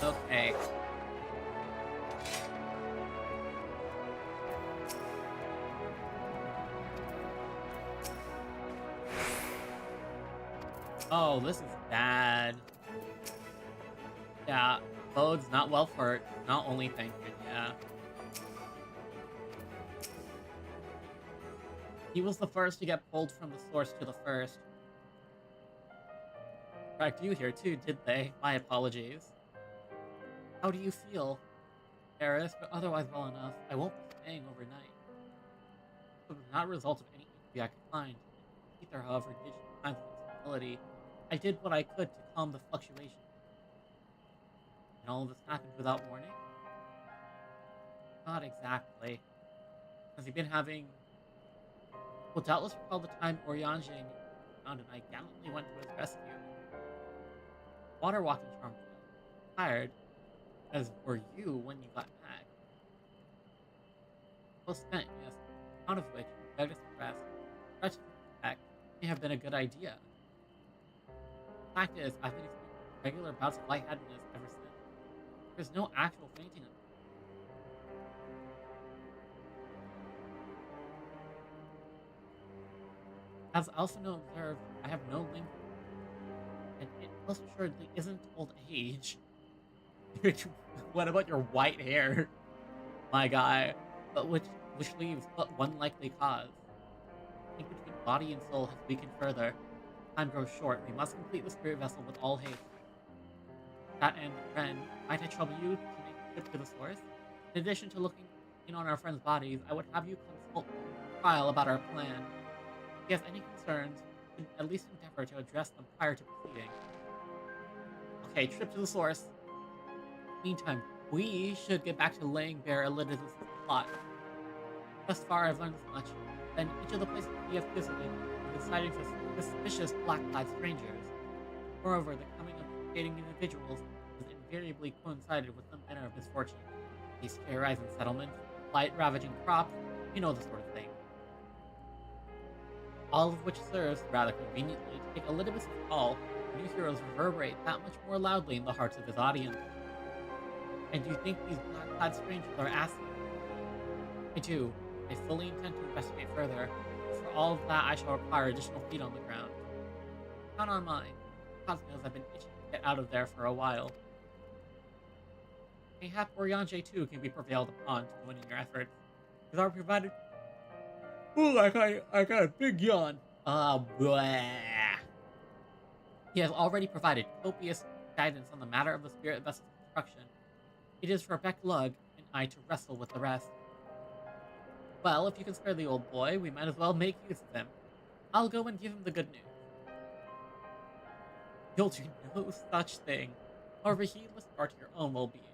Okay. Oh, this is bad. Yeah, bodes not well for not only Thancred, yeah. He was the first to get pulled from the source to the first. Tracked you here too, did they? My apologies. How do you feel? Embarrassed, but otherwise well enough. I won't be staying overnight. was not a result of any injury I could find. Ether, however, did show signs of instability. I did what I could to calm the fluctuation. And all of this happened without warning? Not exactly. Has he been having... Will doubtless recall the time Oryange found and I gallantly went to his rescue. Water walking charm failed. Tired, as were you when you got back. Well spent, yes. Out of which, begged us to rest. Stretch to back may have been a good idea. The fact is, I've been experiencing regular bouts of lightheadedness ever since. There's no actual fainting. As Alphino observed, I have no link, and it most assuredly isn't old age. What about your white hair, my guy? But which leaves but one likely cause. The link between body and soul has weakened further. Time grows short. We must complete the spirit vessel with all haste. That end, friend, might I trouble you to make a trip to the source? In addition to looking in on our friends' bodies, I would have you consult Trial about our plan. If he has any concerns, we should at least endeavor to address them prior to proceeding. Okay, trip to the source. Meantime, we should get back to laying bare Elidus' plot. Thus far, I've learned as much. Then each of the places we have visited, we've been sighting suspicious black-clad strangers. Moreover, the coming of invading individuals has invariably coincided with some manner of misfortune. These terrorizing settlements, blight ravaging crops, you know the sort of thing. All of which serves, rather conveniently, to make Elidus' call for new heroes reverberate that much more loudly in the hearts of his audience. And do you think these black-clad strangers are asking? I do. I fully intend to investigate further. For all of that, I shall require additional feet on the ground. Count on mine. Cosmos have been itching to get out of there for a while. Mayhap Oryange too can be prevailed upon to join in your efforts. Because our provided... Ooh, I got a big yawn. Blah. He has already provided copious guidance on the matter of the spirit vessel's construction. It is for Beck Lug and I to wrestle with the rest. Well, if you can spare the old boy, we might as well make use of him. I'll go and give him the good news. You'll do no such thing. However, heedless regard to your own well-being.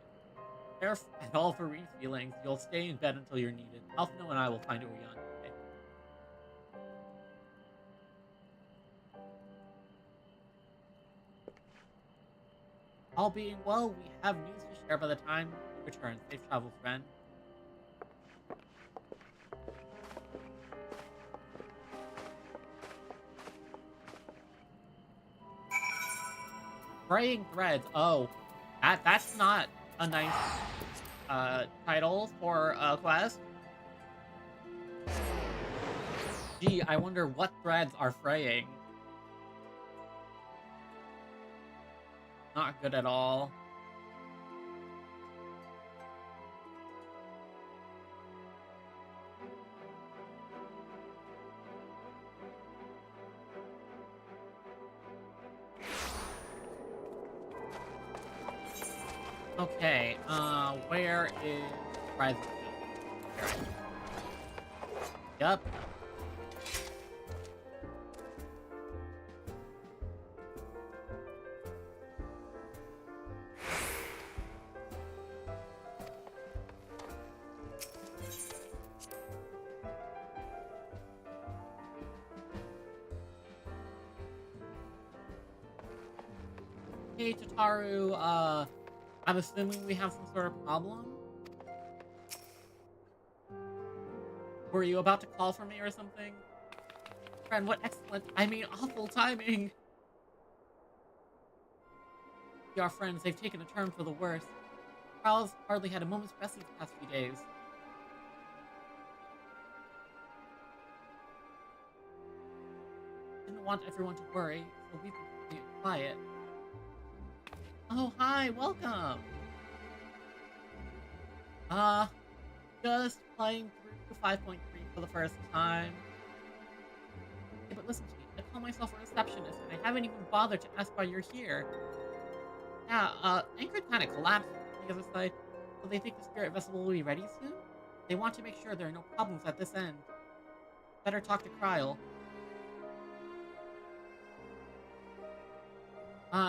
Care at all for Reen's feelings, you'll stay in bed until you're needed. Alphino and I will find Oryange. All being well, we have news to share by the time we return. Safe travels, friend. Fraying threads. Oh, that's not a nice title for a quest. Gee, I wonder what threads are fraying. Not good at all. Okay, where is Rising? Yup. Hey, Tataru, I'm assuming we have some sort of problem? Were you about to call for me or something? Friend, what excellent, awful timing! Our friends, they've taken a turn for the worse. Charles hardly had a moment's rest these past few days. Didn't want everyone to worry, so we've been keeping it quiet. Oh, hi, welcome! Just playing through 5.3 for the first time. Yeah, but listen to me, I call myself a receptionist, and I haven't even bothered to ask why you're here. Yeah, Anchor kind of collapsed on the other side, so they think the spirit vessel will be ready soon? They want to make sure there are no problems at this end. Better talk to Kryle.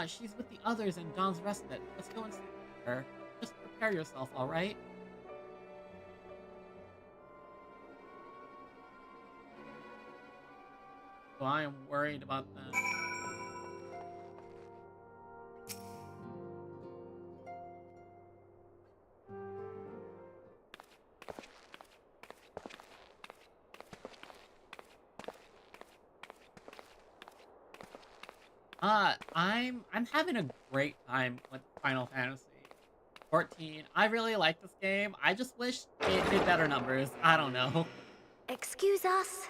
She's with the others in Don's respite. Let's go and see her. Just prepare yourself, alright? So I am worried about that. I'm having a great time with Final Fantasy 14. I really like this game. I just wish it did better numbers. I don't know. Excuse us.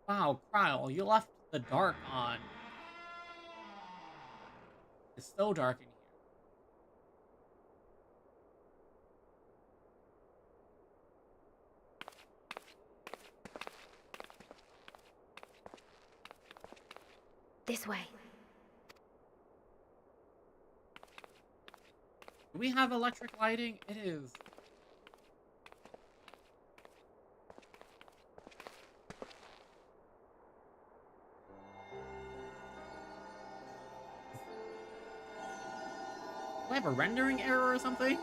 Wow, Kryle, you left the dark on. It's so dark in here. This way. Do we have electric lighting? It is. Do I have a rendering error or something?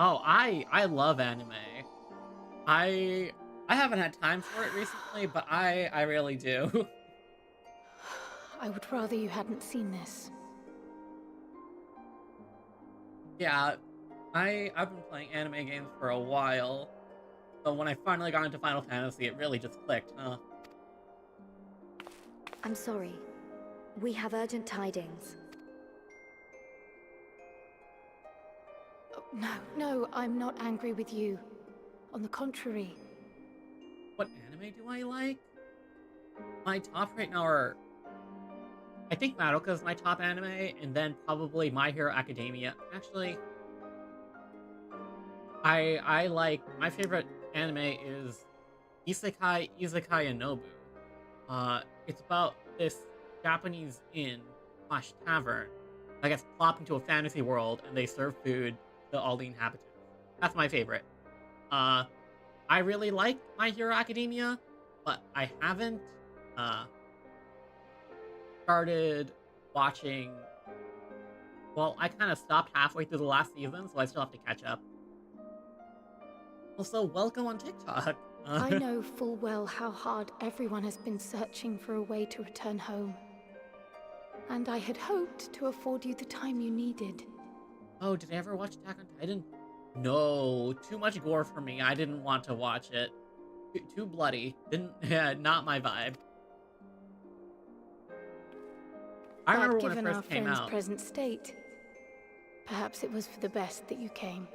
Oh, I love anime. I haven't had time for it recently, but I really do. I would rather you hadn't seen this. Yeah, I've been playing anime games for a while. So when I finally got into Final Fantasy, it really just clicked, huh? I'm sorry. We have urgent tidings. No, I'm not angry with you. On the contrary. What anime do I like? My top right now are... I think Madoka's my top anime, and then probably My Hero Academia. Actually, I like... My favorite anime is Isekai and Nobu. It's about this Japanese inn / tavern that gets plopped into a fantasy world, and they serve food to all the inhabitants. That's my favorite. I really like My Hero Academia, but I haven't started watching... Well, I kind of stopped halfway through the last season, so I still have to catch up. Also, welcome on TikTok. I know full well how hard everyone has been searching for a way to return home. And I had hoped to afford you the time you needed. Oh, did I ever watch Attack on Titan? No, too much gore for me. I didn't want to watch it. Too bloody. Not my vibe. I remember when it given our first came friend's out. present state, perhaps it was for the best that you came.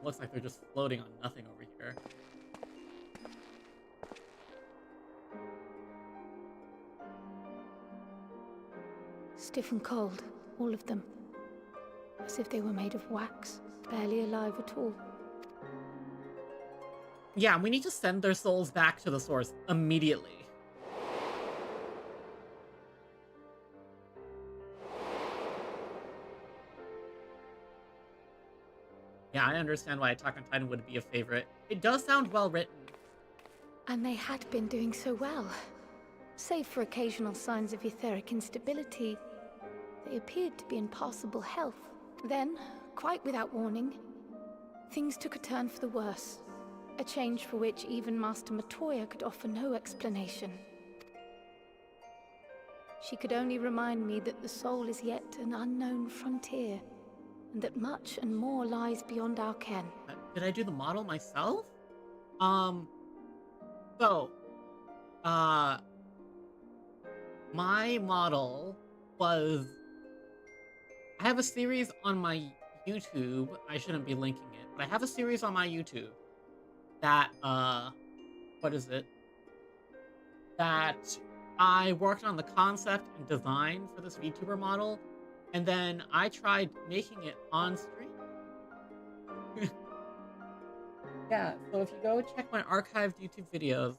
Looks like they're just floating on nothing over here. Stiff and cold, all of them. As if they were made of wax, barely alive at all. Yeah, we need to send their souls back to the source immediately. Yeah, I understand why Attack on Titan would be a favorite. It does sound well written. And they had been doing so well. Save for occasional signs of etheric instability, they appeared to be in passable health. Then, quite without warning, things took a turn for the worse. A change for which even Master Matoya could offer no explanation. She could only remind me that the soul is yet an unknown frontier, and that much and more lies beyond our ken. Did I do the model myself? My model was... I have a series on my YouTube. I shouldn't be linking it, but I have a series on my YouTube that, what is it? That I worked on the concept and design for this VTuber model, And then I tried making it on stream. Yeah, so if you go check my archived YouTube videos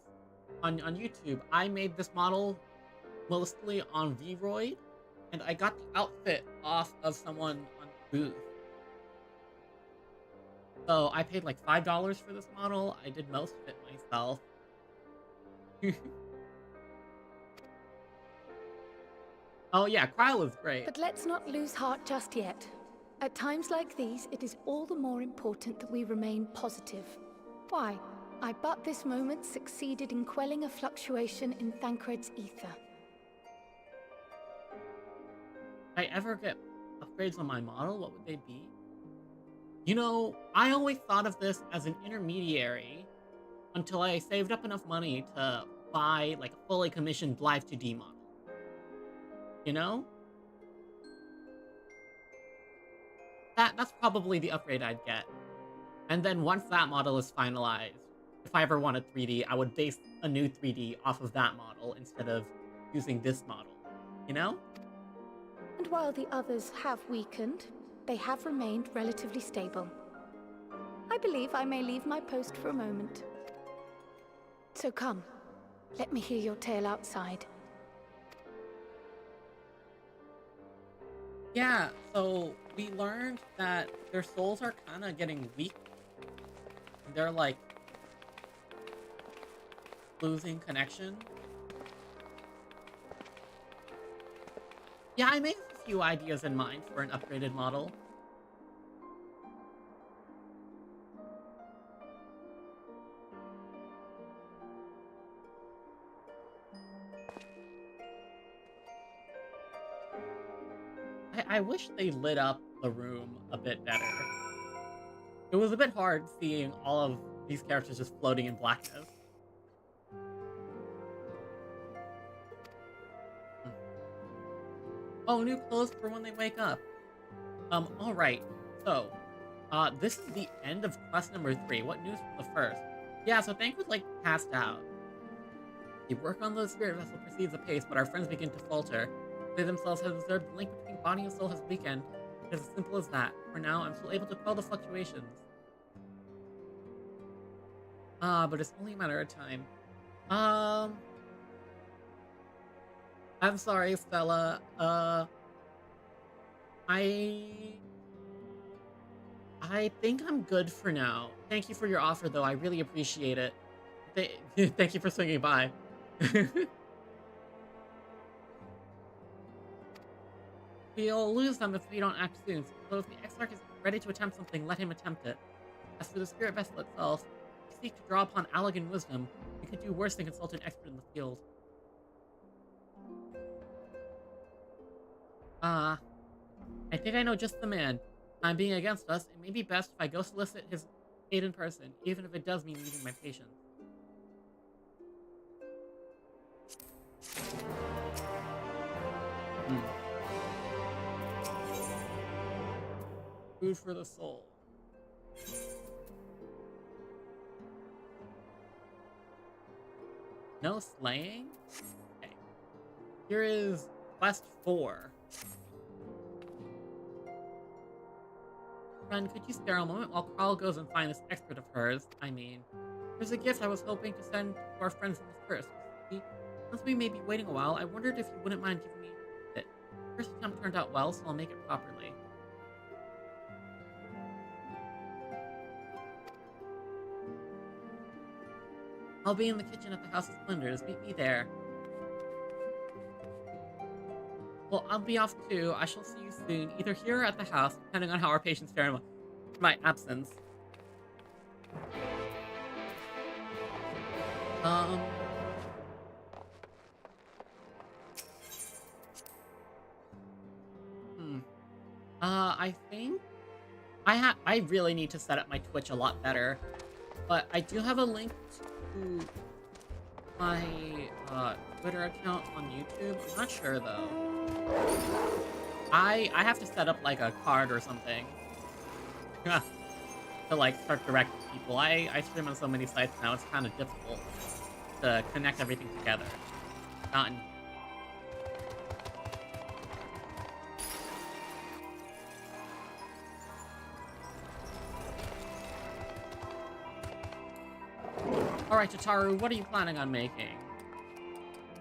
on YouTube, I made this model mostly on Vroid, and I got the outfit off of someone on the booth. So I paid like $5 for this model. I did most of it myself. Oh yeah, Cryle is great. But let's not lose heart just yet. At times like these, it is all the more important that we remain positive. Why? I but this moment succeeded in quelling a fluctuation in Thancred's ether. If I ever get upgrades on my model, what would they be? You know, I always thought of this as an intermediary until I saved up enough money to buy like a fully commissioned Live 2D model. You know? That's probably the upgrade I'd get. And then once that model is finalized, if I ever wanted 3D, I would base a new 3D off of that model instead of using this model. You know? And while the others have weakened, they have remained relatively stable. I believe I may leave my post for a moment. So come, let me hear your tale outside. Yeah, so we learned that their souls are kind of getting weak. They're like losing connection. Yeah, I may have a few ideas in mind for an upgraded model. I wish they lit up the room a bit better. It was a bit hard seeing all of these characters just floating in blackness. Oh, new clothes for when they wake up. Alright. So, this is the end of quest number 3. What news from the first? Yeah, so Thancred, like, passed out. The work on the spirit vessel proceeds apace, but our friends begin to falter. They themselves have observed the link between body and soul has weakened. It is as simple as that. For now, I'm still able to quell the fluctuations. But it's only a matter of time. I'm sorry, Stella. I think I'm good for now. Thank you for your offer, though. I really appreciate it. Thank you for swinging by. We'll lose them if we don't act soon, so if the Exarch is ready to attempt something, let him attempt it. As for the spirit vessel itself, if we seek to draw upon Allegan wisdom, we could do worse than consult an expert in the field. I think I know just the man. Time being against us, it may be best if I go solicit his aid in person, even if it does mean leaving my patients. Food for the soul. No slaying? Okay. Here is quest 4. Friend, could you spare a moment while Carl goes and finds this expert of hers? I mean, there's a gift I was hoping to send to our friends in the first. See, since we may be waiting a while, I wondered if you wouldn't mind giving me it. First attempt turned out well, so I'll make it properly. I'll be in the kitchen at the House of Splendors. Meet me there. Well, I'll be off too. I shall see you soon, either here or at the house, depending on how our patients fare in my absence. I think I really need to set up my Twitch a lot better, but I do have a link to my Twitter account on YouTube. I'm not sure though. I have to set up like a card or something to like start directing people. I stream on so many sites now, it's kind of difficult to connect everything together. Not in Alright, Tataru, what are you planning on making?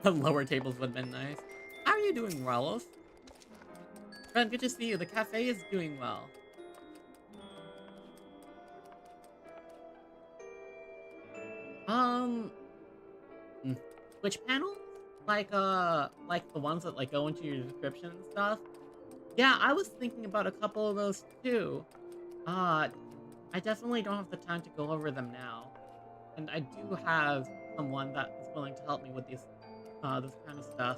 The lower tables would have been nice. How are you doing, Ralph? Friend, good to see you. The cafe is doing well. Which panels? Like the ones that, like, go into your description and stuff? Yeah, I was thinking about a couple of those, too. I definitely don't have the time to go over them now. And I do have someone that is willing to help me with this kind of stuff.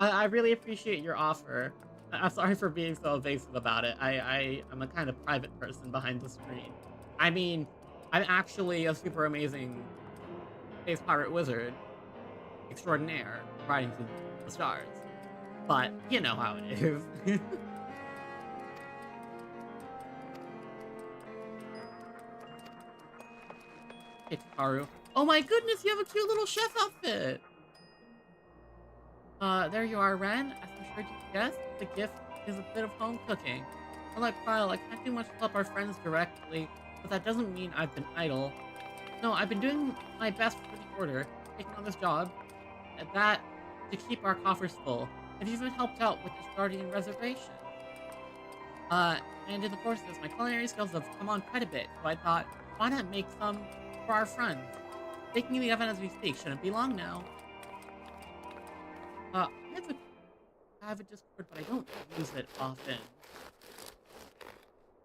I really appreciate your offer. I'm sorry for being so evasive about it. I'm a kind of private person behind the screen. I mean, I'm actually a super amazing space pirate wizard extraordinaire riding through the stars. But, you know how it is. Hey, Takaru. Oh my goodness, you have a cute little chef outfit! There you are, Ren. As I'm sure you guessed, the gift is a bit of home cooking. Unlike Kyle, I can't do much to help our friends directly, but that doesn't mean I've been idle. No, I've been doing my best for the Order, taking on this job, that to keep our coffers full. I've even helped out with the Guardian reservation. And in the course of this, my culinary skills have come on quite a bit, so I thought, why not make some for our friends? Baking in the oven as we speak, shouldn't be long now. I have a Discord, but I don't use it often.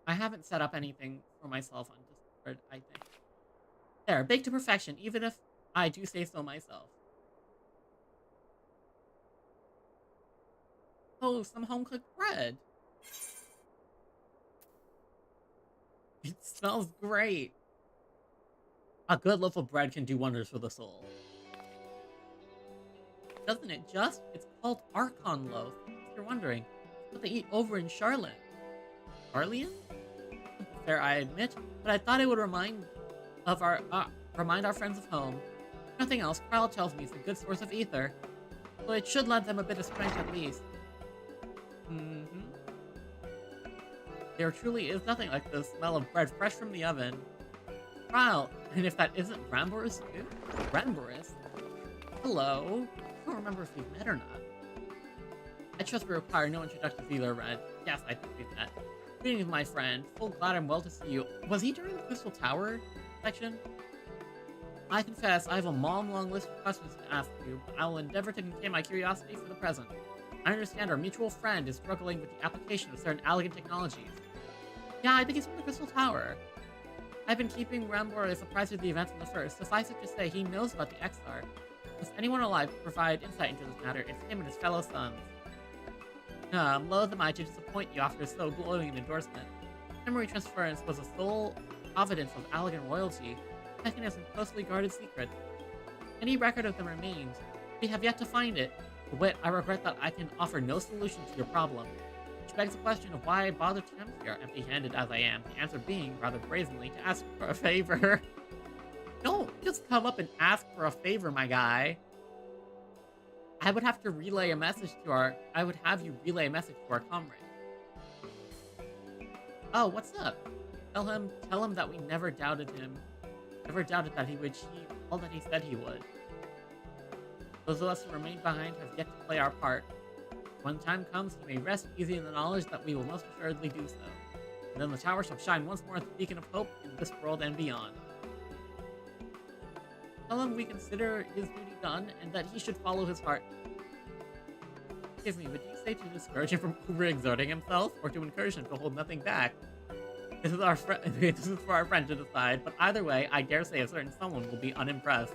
I haven't set up anything for myself on Discord, I think. There, baked to perfection, even if I do say so myself. Oh, some home-cooked bread. It smells great. A good loaf of bread can do wonders for the soul. Doesn't it just? It's called Archon loaf. If you're wondering, it's what they eat over in Charlotte. Arlian? Fair, I admit, but I thought it would remind our friends of home. If nothing else, Kyle tells me it's a good source of ether, so it should lend them a bit of strength at least. There truly is nothing like the smell of bread fresh from the oven. Kyle, and if that isn't Ramboris too? Ramboris? Hello? I don't remember if we've met or not. I trust we require no introductions either, Red. Yes, I think we've met. Greetings, my friend. Full glad I'm well to see you. Was he during the Crystal Tower section? I confess, I have a long list of questions to ask you, but I will endeavor to contain my curiosity for the present. I understand our mutual friend is struggling with the application of certain elegant technologies. Yeah, I think he's from the Crystal Tower. I've been keeping Rambor apprised of the events from the first. Suffice it to say, he knows about the XR. Does anyone alive provide insight into this matter? It's him and his fellow sons. Loath am I to disappoint you after so glowing an endorsement. Memory transference was the sole providence of Allegan royalty, protecting us in closely guarded secrets. Any record of them remains. We have yet to find it. To wit, I regret that I can offer no solution to your problem. Which begs the question of why I bother to come here, empty-handed as I am, the answer being, rather brazenly, to ask for a favor. Don't just come up and ask for a favor, my guy. I would have to relay a message to our... I would have you relay a message to our comrade. Oh, what's up? Tell him that we never doubted him. Never doubted that he would achieve all that he said he would. Those of us who remain behind have yet to play our part. When the time comes, he may rest easy in the knowledge that we will most assuredly do so. And then the tower shall shine once more as a beacon of hope in this world and beyond. Tell him we consider his duty done, and that he should follow his heart. Excuse me, would you say to discourage him from overexerting himself, or to encourage him to hold nothing back? This is for our friend to decide, but either way, I dare say a certain someone will be unimpressed.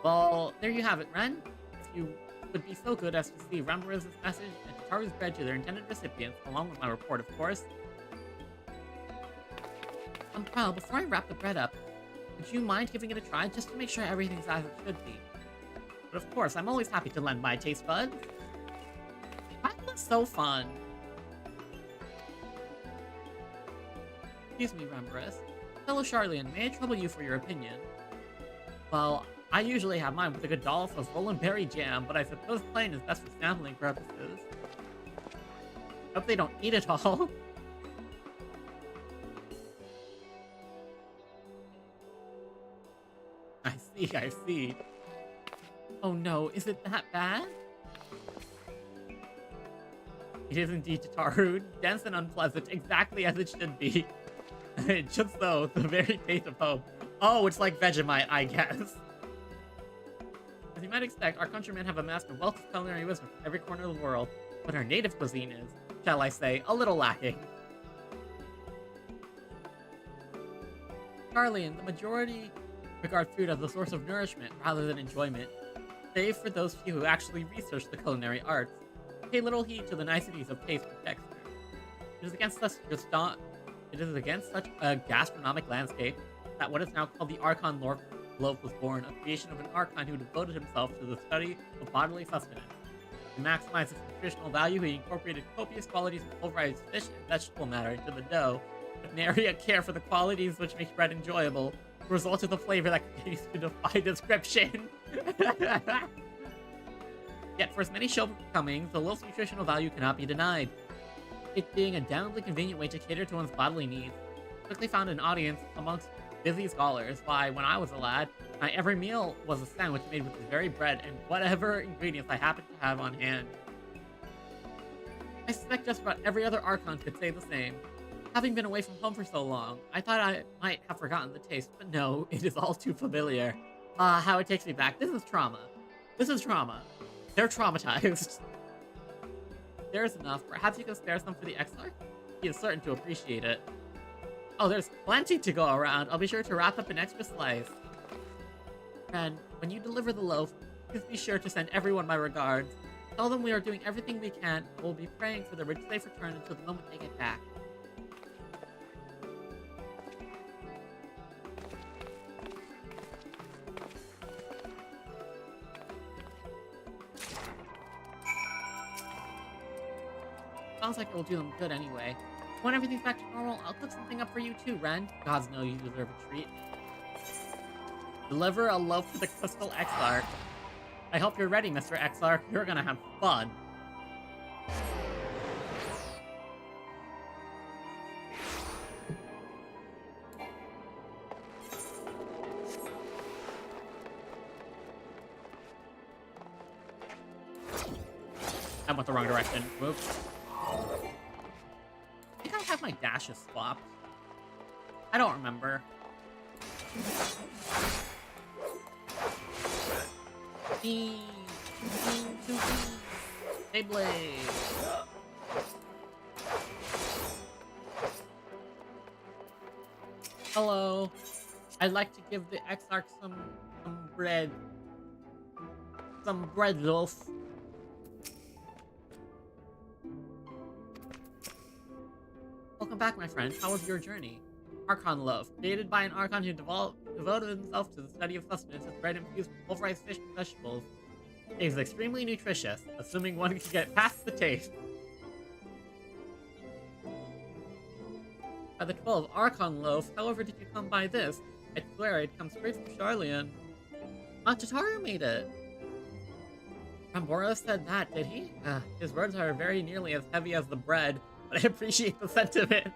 Well, there you have it, Ren. If you would be so good as to see Ramboriz's message and Tataru's bread to their intended recipients, along with my report, of course. Kyle, before I wrap the bread up, would you mind giving it a try just to make sure everything's as it should be? But of course, I'm always happy to lend my taste buds. That was so fun. Excuse me, Ramboris. Fellow Charlian, may I trouble you for your opinion? Well, I usually have mine with a good dollop of Roland Berry jam, but I suppose plain is best for sampling purposes. Hope they don't eat it all. I see. Oh no, is it that bad? It is indeed Tataru, dense and unpleasant, exactly as it should be. Just so, the very taste of hope. Oh, it's like Vegemite, I guess. As you might expect, our countrymen have amassed a wealth of culinary wisdom from every corner of the world, but our native cuisine is, shall I say, a little lacking. Charlian, the majority regard food as a source of nourishment rather than enjoyment, save for those few who actually research the culinary arts. Pay little heed to the niceties of taste and texture. It is against such a gastronomic landscape that what is now called the Archon Loaf was born, a creation of an Archon who devoted himself to the study of bodily sustenance. To maximize its nutritional value, he incorporated copious qualities of pulverized fish and vegetable matter into the dough, with nary a care for the qualities which make bread enjoyable, the result of the flavor that continues to defy description. Yet for as many shortcomings, the loaf's nutritional value cannot be denied. It being a damnably convenient way to cater to one's bodily needs, quickly found an audience amongst busy scholars. Why, when I was a lad, my every meal was a sandwich made with this very bread and whatever ingredients I happened to have on hand. I suspect just about every other Archon could say the same. Having been away from home for so long, I thought I might have forgotten the taste, but no, it is all too familiar. How it takes me back. This is trauma. This is trauma. They're traumatized. There's enough. Perhaps you can spare some for the Exarch? He is certain to appreciate it. Oh, there's plenty to go around. I'll be sure to wrap up an extra slice. And when you deliver the loaf, please be sure to send everyone my regards. Tell them we are doing everything we can, and we'll be praying for their safe return until the moment they get back. Sounds like it will do them good anyway. When everything's back to normal, I'll cook something up for you too, Ren. Gods know you deserve a treat. Deliver a loaf to the Crystal Exarch. I hope you're ready, Mr. Exarch. You're gonna have fun. I went the wrong direction. Whoops. I think I have my dashes swapped. I don't remember. Beyblade. Hello. I'd like to give the Exarch some bread. Some bread loaf. Welcome back, my friend. How was your journey? Archon Loaf, created by an Archon who devoted himself to the study of sustenance with bread infused with pulverized fish and vegetables. It is extremely nutritious, assuming one can get past the taste. By the 12 Archon Loaf, however did you come by this? I swear it comes straight from Charlian. Tataru made it. Ramboros said that, did he? His words are very nearly as heavy as the bread, but I appreciate the sentiment.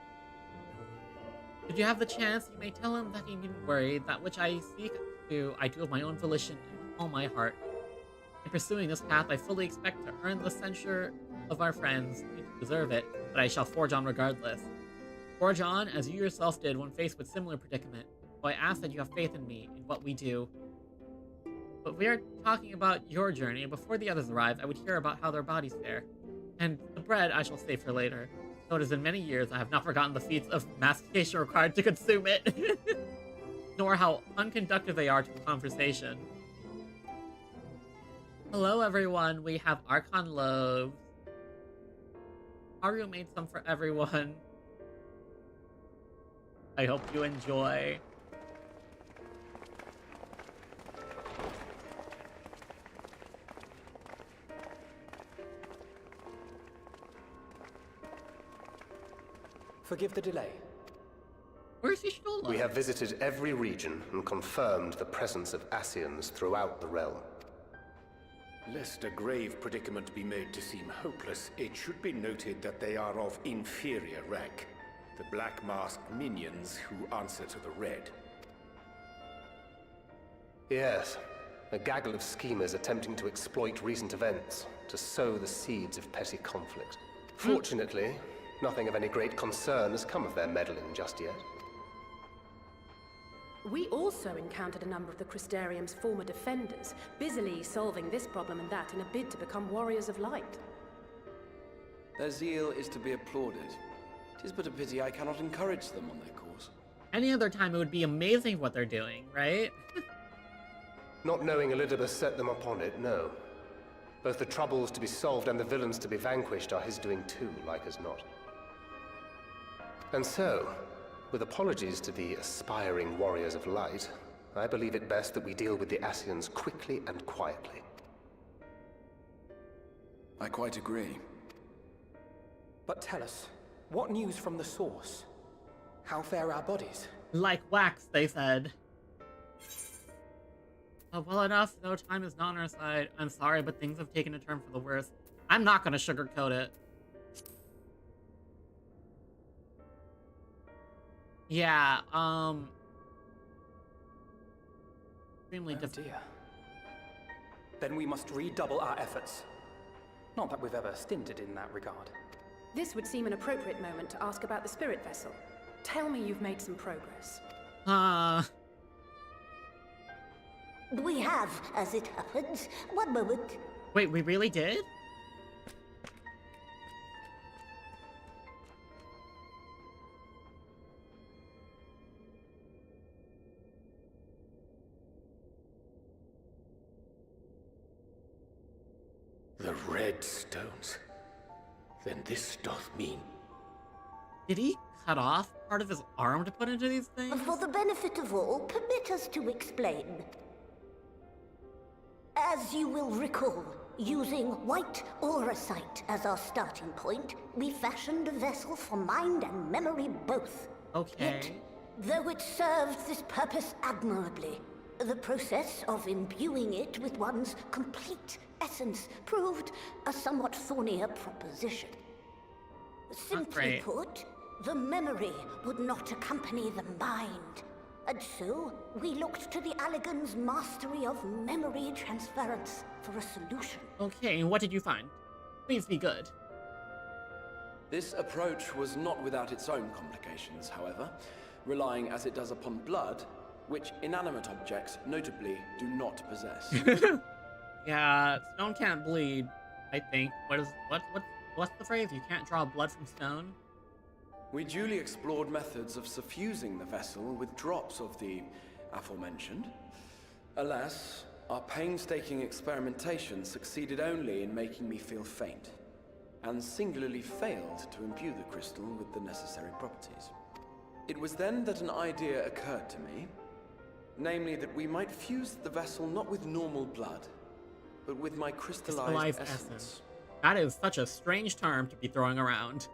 If you have the chance, you may tell him that he needn't worry. That which I seek to do, I do of my own volition and with all my heart. In pursuing this path, I fully expect to earn the censure of our friends. You deserve it, but I shall forge on regardless. Forge on, as you yourself did when faced with similar predicament. So I ask that you have faith in me, in what we do. But we are talking about your journey, and before the others arrive, I would hear about how their bodies fare. And the bread I shall save for later. Though it has been many years, I have not forgotten the feats of mastication required to consume it. Nor how unconductive they are to a conversation. Hello everyone, we have Archon loaves. Haru made some for everyone. I hope you enjoy. Forgive the delay. Where's Ishtola? We have visited every region and confirmed the presence of Ascians throughout the realm. Lest a grave predicament be made to seem hopeless, it should be noted that they are of inferior rank. The black-masked minions who answer to the red. Yes, a gaggle of schemers attempting to exploit recent events to sow the seeds of petty conflict. Fortunately, nothing of any great concern has come of their meddling just yet. We also encountered a number of the Crystarium's former defenders, busily solving this problem and that in a bid to become warriors of light. Their zeal is to be applauded. 'Tis but a pity I cannot encourage them on their cause. Any other time it would be amazing what they're doing, right? Not knowing Elizabeth set them upon it, no. Both the troubles to be solved and the villains to be vanquished are his doing too, like as not. And so, with apologies to the aspiring warriors of light, I believe it best that we deal with the Ascians quickly and quietly. I quite agree. But tell us, what news from the source? How fare our bodies? Like wax, they said. Oh, well enough, though time is not on our side. I'm sorry, but things have taken a turn for the worse. I'm not gonna sugarcoat it. Yeah, extremely Oh difficult. dear. Then we must redouble our efforts. Not that we've ever stinted in that regard. This would seem an appropriate moment to ask about the spirit vessel. Tell me you've made some progress. We have, as it happens. One moment. Wait, we really did? The red stones. Then this doth mean... Did he cut off part of his arm to put into these things? For the benefit of all, permit us to explain. As you will recall, using white auracite as our starting point, we fashioned a vessel for mind and memory both. Okay. Yet, though it served this purpose admirably, the process of imbuing it with one's complete essence proved a somewhat thornier proposition. Simply great. put, the memory would not accompany the mind. And so, we looked to the Allegans' mastery of memory transference for a solution. Okay, and what did you find? Please be good. This approach was not without its own complications, however, relying as it does upon blood, which inanimate objects, notably, do not possess. Yeah, stone can't bleed, I think. What's the phrase? You can't draw blood from stone? We duly explored methods of suffusing the vessel with drops of the aforementioned. Alas, our painstaking experimentation succeeded only in making me feel faint, and singularly failed to imbue the crystal with the necessary properties. It was then that an idea occurred to me, namely that we might fuse the vessel not with normal blood, but with my crystallized essence. That is such a strange term to be throwing around.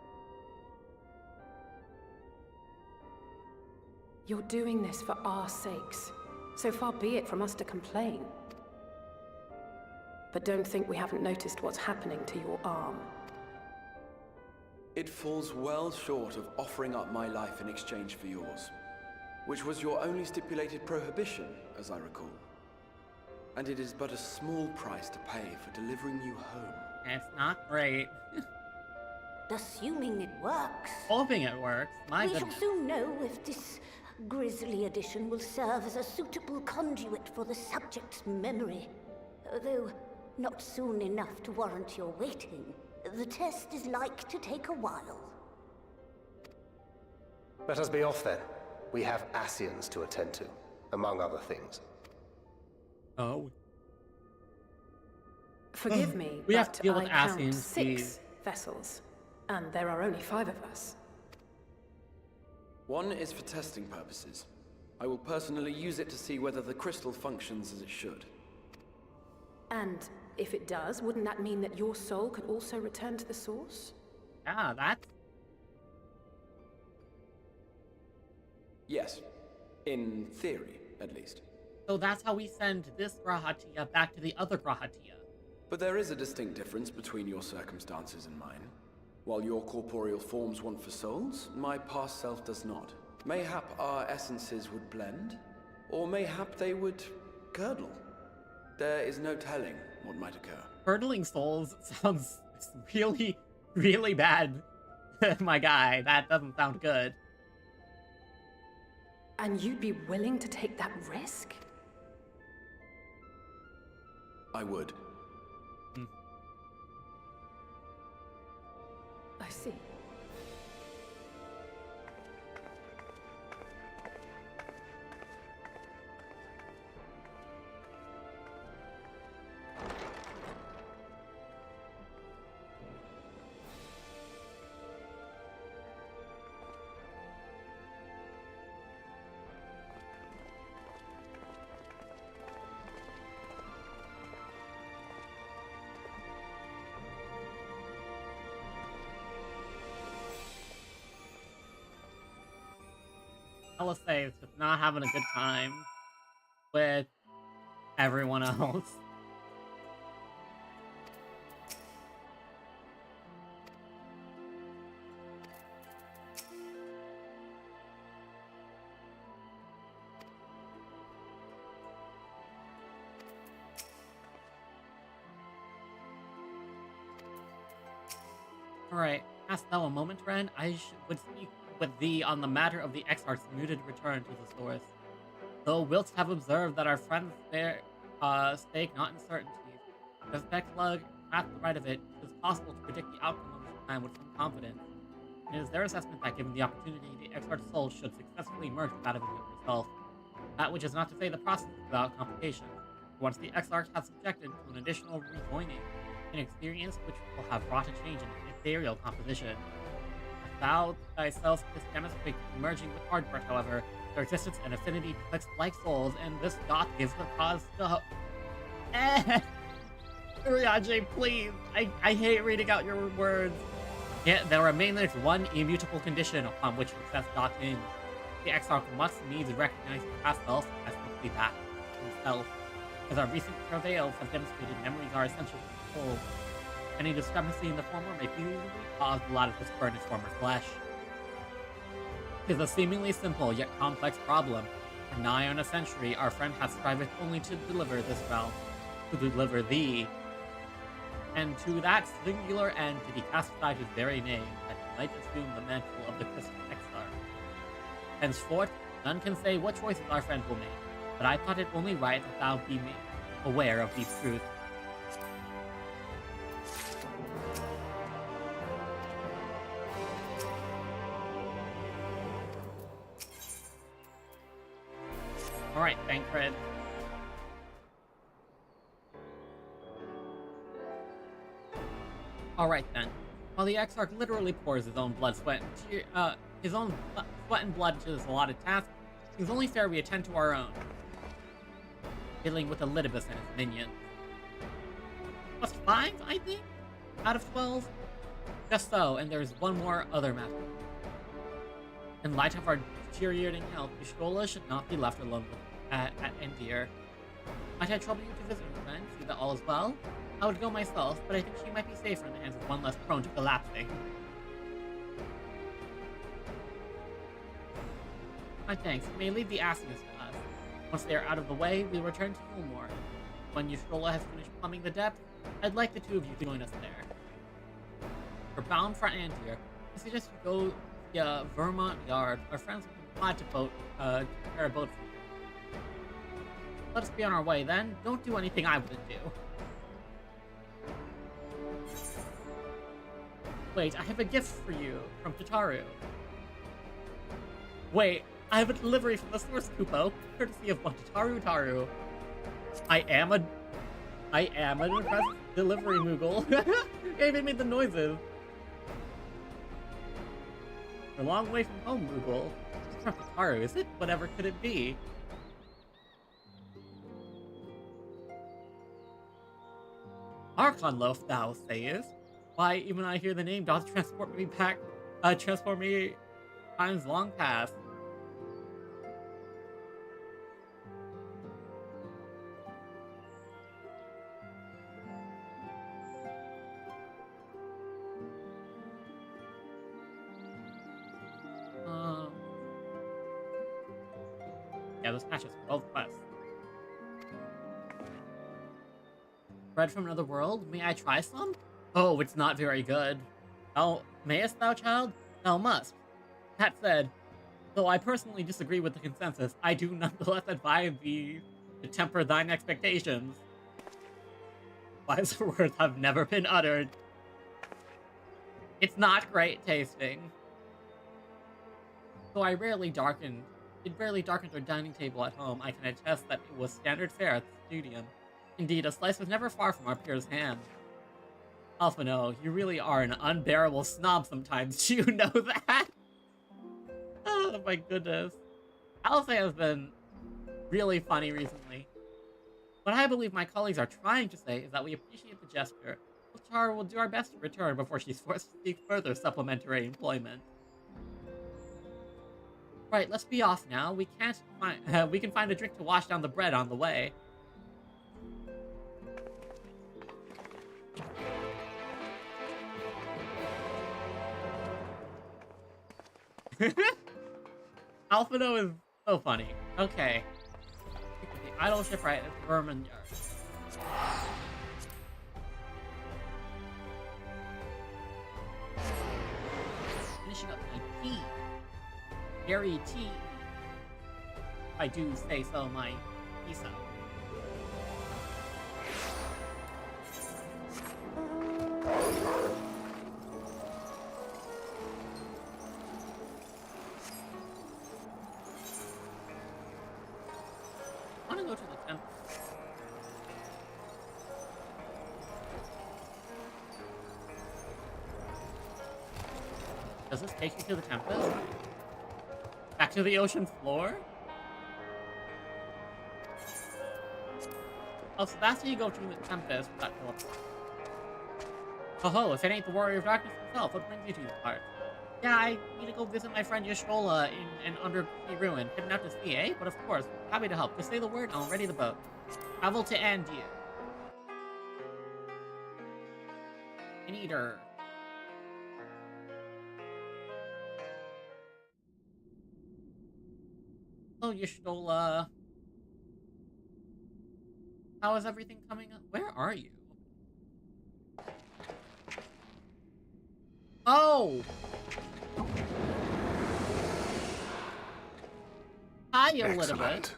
You're doing this for our sakes. So far be it from us to complain. But don't think we haven't noticed what's happening to your arm. It falls well short of offering up my life in exchange for yours, which was your only stipulated prohibition, as I recall. And it is but a small price to pay for delivering you home. It's not great. Assuming it works. Hoping it works. My We shall goodness. soon know if this grisly addition will serve as a suitable conduit for the subject's memory. Though not soon enough to warrant your waiting. The test is like to take a while. Let us be off then. We have Ascians to attend to, among other things. Oh. Forgive me, We but have to deal with I count Ascians, 6 please. vessels. And there are only 5 of us. One is for testing purposes. I will personally use it to see whether the crystal functions as it should. And if it does, wouldn't that mean that your soul could also return to the source? Yeah, that's... Yes. In theory, at least. So that's how we send this Grahatia back to the other Grahatia. But there is a distinct difference between your circumstances and mine. While your corporeal forms want for souls, my past self does not. Mayhap our essences would blend, or mayhap they would curdle. There is no telling what might occur. Curdling souls sounds really, really bad. My guy, that doesn't sound good. And you'd be willing to take that risk? I would. I see. LSA is just not having a good time with everyone else. Alright, hast thou a moment, Ren? Would speak with thee on the matter of the Exarch's muted return to the source. Though wilt have observed that our friends there stake not in certainties. If Becklug hath the right of it, it is possible to predict the outcome of this plan with some confidence. It is their assessment that given the opportunity, the Exarch's soul should successfully merge with that of herself. That which is not to say the process is without complications. Once the Exarch has subjected to an additional rejoining, an experience which will have wrought a change in ethereal composition. Thou thyself didst demonstrate merging with Hardbreath, however, their existence and affinity betwixt like souls, and this doth give the cause to hope. Uriaje, please! I hate reading out your words. Yet there remaineth one immutable condition upon which success doth hinge. The Exarch must needs recognize the past self as simply that, himself. As our recent travails have demonstrated, memories are essential to the soul. Any discrepancy in the former may feasibly cause the latter to spurn its former flesh. 'Tis a seemingly simple yet complex problem. For nigh on a century, our friend hath strived only to deliver this realm, to deliver thee, and to that singular end did he cast aside his very name, that he might assume the mantle of the Christian Exarch. Henceforth, none can say what choices our friend will make, but I thought it only right that thou be made aware of these truths. Alright, Thancred. Alright then. While the Exarch literally pours his own blood, sweat, and sweat and blood into this allotted task, it's only fair we attend to our own. Dealing with Elidibus and his minions. Plus 5, I think? Out of 12? Just so, and there's one more other matter. In light of our deteriorating health, Ishtola should not be left alone at Endir. Might I trouble you to visit her friend, see that all is well? I would go myself, but I think she might be safer in the hands of one less prone to collapsing. My thanks. You may leave the askiness to us. Once they are out of the way, we'll return to Fulmore. When Ishtola has finished plumbing the depth, I'd like the two of you to join us there. We're bound for Andir. I suggest you go via Vermont Yard. Our friends will be glad to prepare a boat for you. Let us be on our way then. Don't do anything I wouldn't do. Wait, I have a gift for you from Tataru. Wait, I have a delivery from the source, Kupo, courtesy of one Tataru. I am an impressive delivery, Moogle. You even made the noises. We're a long way from home, Moogle. It's from Tataru, is it? Whatever could it be? Archon loaf, thou sayest? Why, even I hear the name doth transport me back, transport me times long past. Yeah, those patches were both quests. Bread from another world? May I try some? Oh, it's not very good. Oh, mayest thou, child? Thou must. That said, though I personally disagree with the consensus, I do nonetheless advise thee to temper thine expectations. Wiser words have never been uttered. It's not great tasting. Though it rarely darkened our dining table at home, I can attest that it was standard fare at the studium. Indeed, a slice was never far from our peer's hand. Alphino, you really are an unbearable snob sometimes, do you know that? Oh my goodness. Alpha has been really funny recently. What I believe my colleagues are trying to say is that we appreciate the gesture. Char will do our best to return before she's forced to seek further supplementary employment. Right, let's be off now. We can find a drink to wash down the bread on the way. Alphino is so funny. Okay. The idle shipwright at Vermin Yard. Finishing up my tea. Berry tea. If I do say so, my pizza. I want to go to the temple. Does this take you to the Tempest? Back to the ocean floor? Oh, so that's how you go to the Tempest with that teleport. Oh ho, if it ain't the Warrior of Darkness himself, what brings you to this part? Yeah, I need to go visit my friend Yashola in an undersea ruin. Heading out to sea, eh? But of course, happy to help. Just say the word and I'll ready the boat. Travel to Andir. An eater. Hello, Yashola. How is everything coming up? Where are you? Oh! Hi, a little bit. Excellent.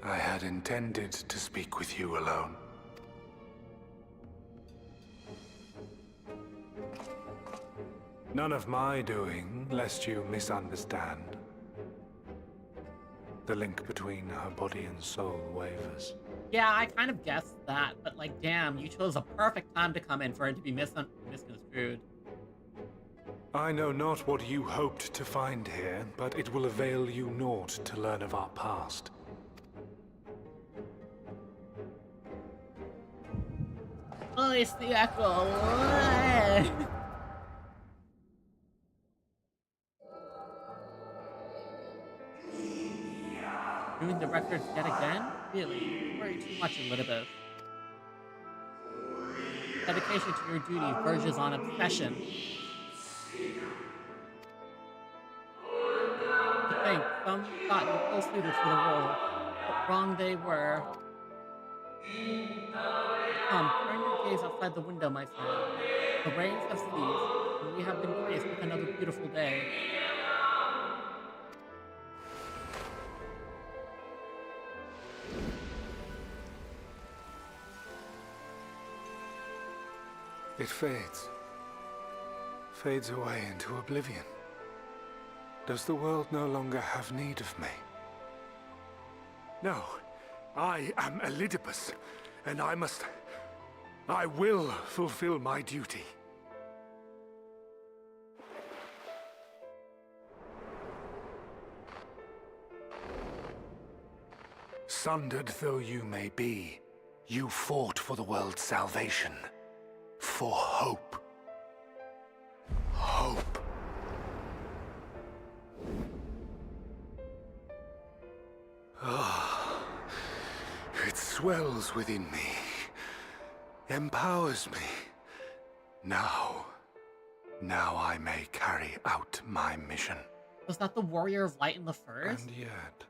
I had intended to speak with you alone. None of my doing, lest you misunderstand. The link between her body and soul wavers. Yeah, I kind of guessed that, but like, damn, you chose a perfect time to come in for it to be misconstrued. I know not what you hoped to find here, but it will avail you naught to learn of our past. Oh, it's the echo. Doing the records yet again? Really? You worry too much, Elizabeth. Dedication to your duty verges on obsession. To think, some thought you ill suited for the role, but wrong they were. Come, turn your gaze outside the window, my friend. The rains have ceased, and we have been graced with another beautiful day. It fades away into oblivion. Does the world no longer have need of me? No, I am Elidipus, and I will fulfill my duty. Sundered though you may be, you fought for the world's salvation. For hope. Hope. Ah, it swells within me, empowers me. Now I may carry out my mission. Was that the Warrior of Light in the first? And yet,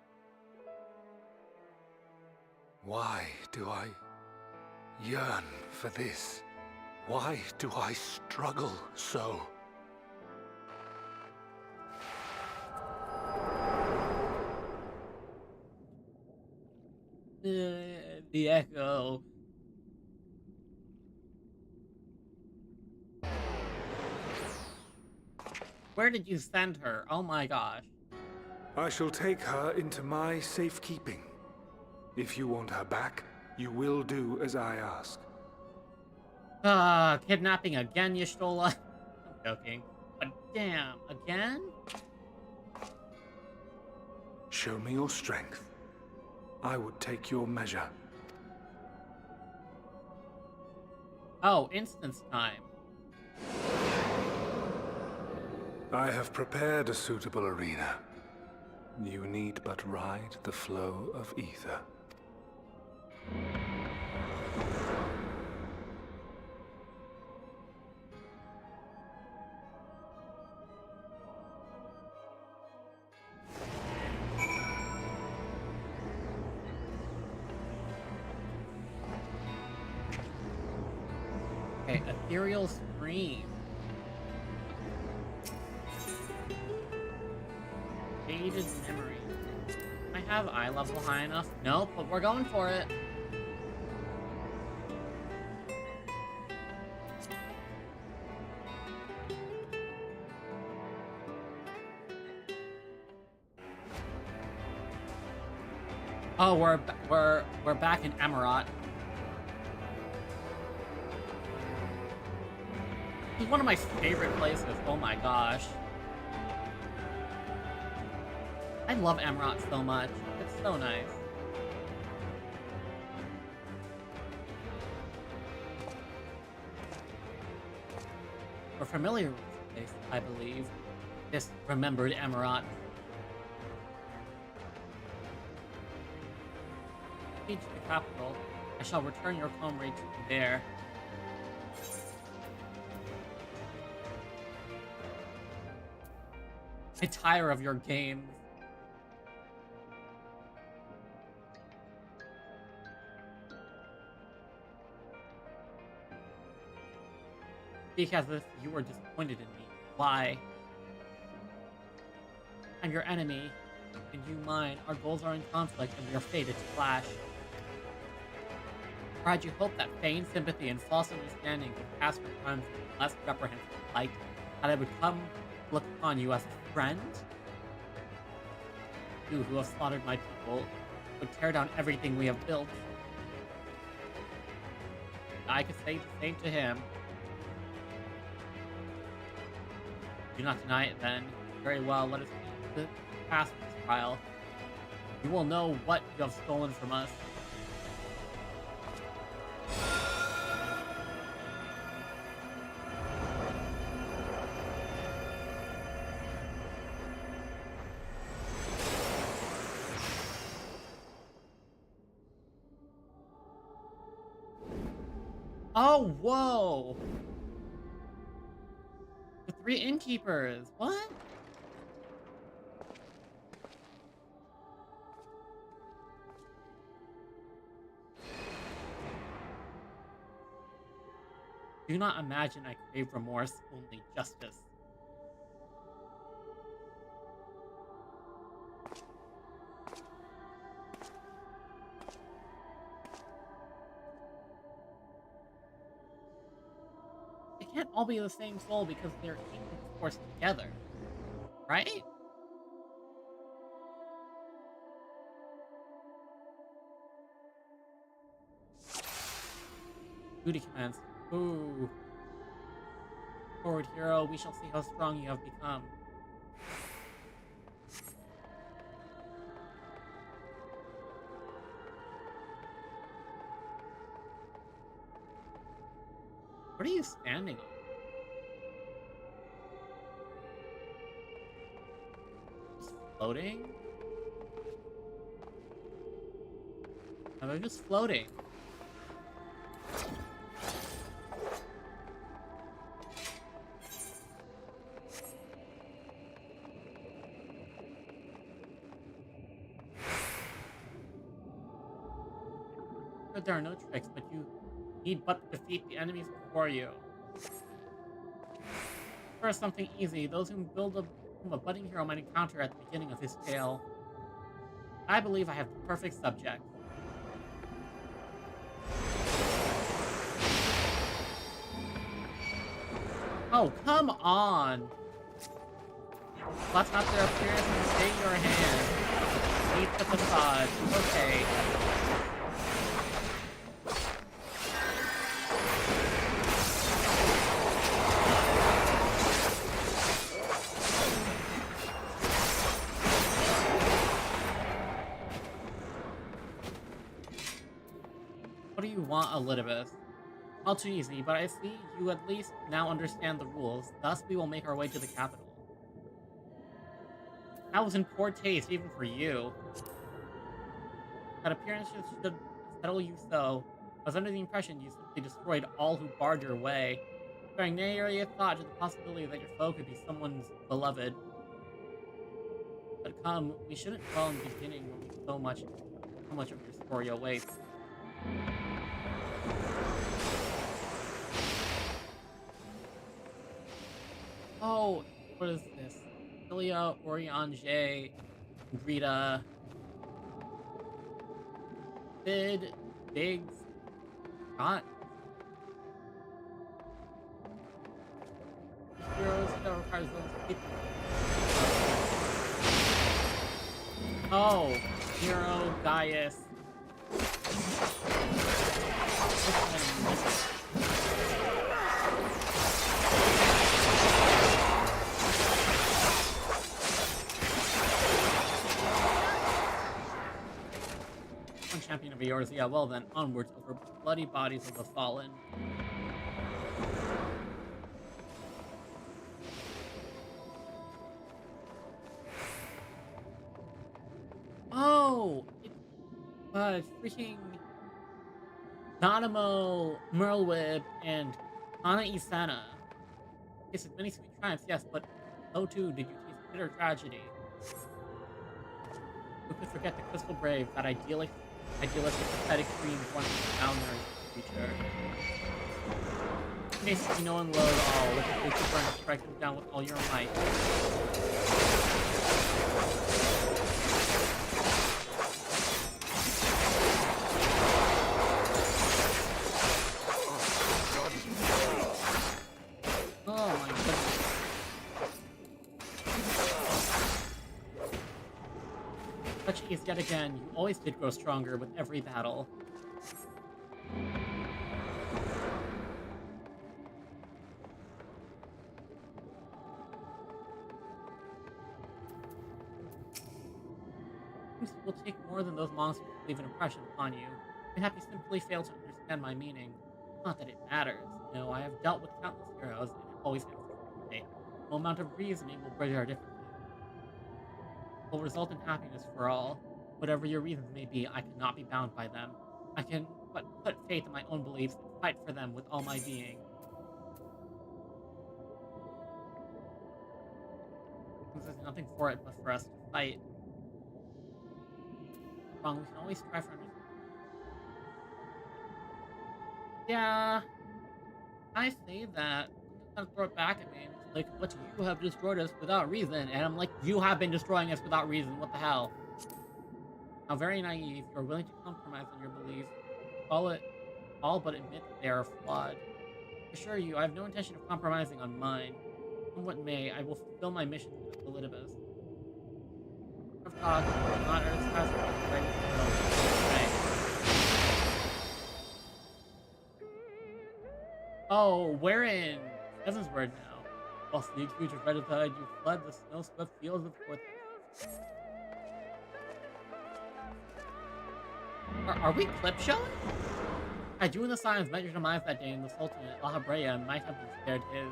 why do I yearn for this? Why do I struggle so? The echo. Where did you send her? Oh my gosh. I shall take her into my safekeeping. If you want her back, you will do as I ask. Kidnapping again, Y'shtola? I'm joking. But damn, again? Show me your strength. I would take your measure. Oh, instance time. I have prepared a suitable arena. You need but ride the flow of ether. Okay, ethereal stream. Faded memory. I have eye level high enough? Nope, but we're going for it. Oh, we're back in Emerald. This is one of my favorite places. Oh my gosh. I love Emerald so much. It's so nice. We're familiar with this place, I believe. This remembered Emerald. Siege the capital. I shall return your comrade to you there. I tire of your games. Speak as if you were disappointed in me. Why? I'm your enemy, and you mine. Our goals are in conflict, and we are fated to clash. Or had you hoped that feigned sympathy and false understanding would cast your crimes in less reprehensible light, that I would come to look upon you as a friend? You who have slaughtered my people would tear down everything we have built. I could say the same to him. Do not deny it then. Very well, let us pass this trial. You will know what you have stolen from us. Oh, whoa! The 3 innkeepers, what? Do not imagine I crave remorse, only justice. They can't all be the same soul because they're even forced together, right? Duty commands. Ooh. Forward, hero. We shall see how strong you have become. What are you standing on? Just floating? No, they're just floating. There are no tricks, but you need but to defeat the enemies before you. First, something easy. Those who build a budding hero might encounter at the beginning of his tale. I believe I have the perfect subject. Oh, come on! Blot out their appearance and stay your hand. Meet the facade. Okay. What do you want, Elizabeth? All too easy, but I see you at least now understand the rules. Thus, we will make our way to the capital. That was in poor taste, even for you. That appearance should settle you so. I was under the impression you simply destroyed all who barred your way. Sparing nary a thought to the possibility that your foe could be someone's beloved. But come, we shouldn't dwell in the beginning when so much of your story awaits. Oh, what is this? Ilya, Oriange, Greta, Sid, Biggs, Scott. Heroes that requires those people. Oh, Hero, Gaius. One champion of yours, yeah, well then, onwards over bloody bodies of the fallen. Oh! It's freaking Nanamo, Merlwib, and Hana Isana. Tasted many sweet triumphs, yes, but so too did you taste bitter tragedy. Who could forget the Crystal Brave, that idealistic, pathetic dream once found there in the future? Basically, no one low at all. Look at the super and strike them down with all your might. Oh my goodness. Such ease yet again. You always did grow stronger with every battle. It will take more than those monsters to leave an impression upon you. Perhaps you simply fail to understand my meaning. Not that it matters. No, I have dealt with countless heroes, and it always ends the same. No amount of reasoning will bridge our differences. It will result in happiness for all. Whatever your reasons may be, I cannot be bound by them. I can but put faith in my own beliefs and fight for them with all my being. There's nothing for it but for us to fight. Wrong, we can always try for understanding. Yeah, I say that. Kind of throw it back at me. It's like, but you have destroyed us without reason. And I'm like, you have been destroying us without reason. What the hell? How very naive. You're willing to compromise on your beliefs. Call it all but admit that they are flawed. I assure you, I have no intention of compromising on mine. Come what may, I will fulfill my mission with Elidibus. Of talk, not Earth's password, ready to go. Oh, we're in Heavensward now. While sleep creatures red aside, you fled the snow-swept fields of Forth. Are we clip showing? Had you and the Scions met your demise that day in the Sultanate, Alhabrea might have been spared his.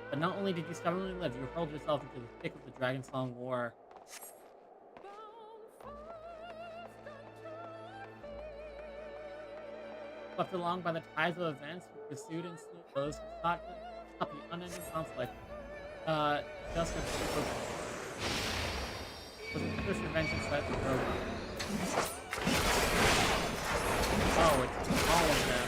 But not only did you stubbornly live, you hurled yourself into the thick of the Dragonsong War. Swept along by the tides of events, who pursued and slew those who sought to stop the unending conflict, just as people was a British revenge that the road. Oh, it's all of them.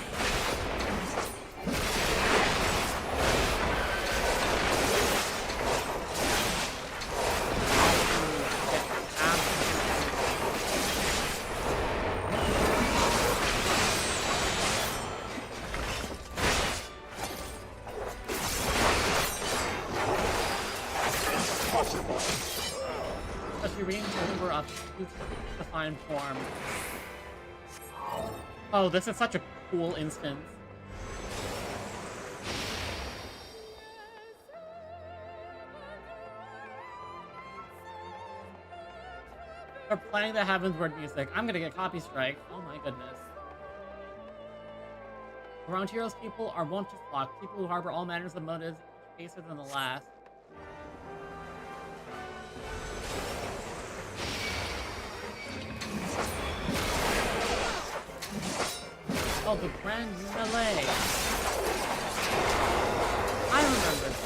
Especially reading over up to defined form. Oh, this is such a cool instance. They're playing the Heavens Word music. I'm gonna get copy strike. Oh my goodness. Around Heroes, people are wont to flock. People who harbor all manners of motives, each baser than the last. Oh, the Grand Melee. I remember this.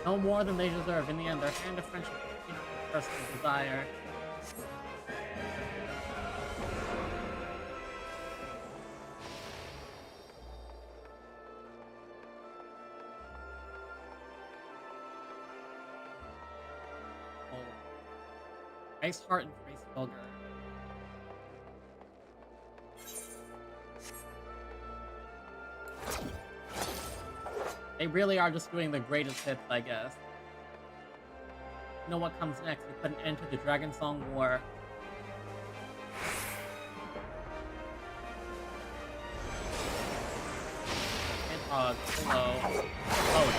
No more than they deserve. In the end, their hand of friendship is personal desire. Ice Heart and Trace Vulgar. They really are just doing the greatest hits, I guess. You know what comes next? We put an end to the Dragon Song War. Hedgehog, hello. Oh.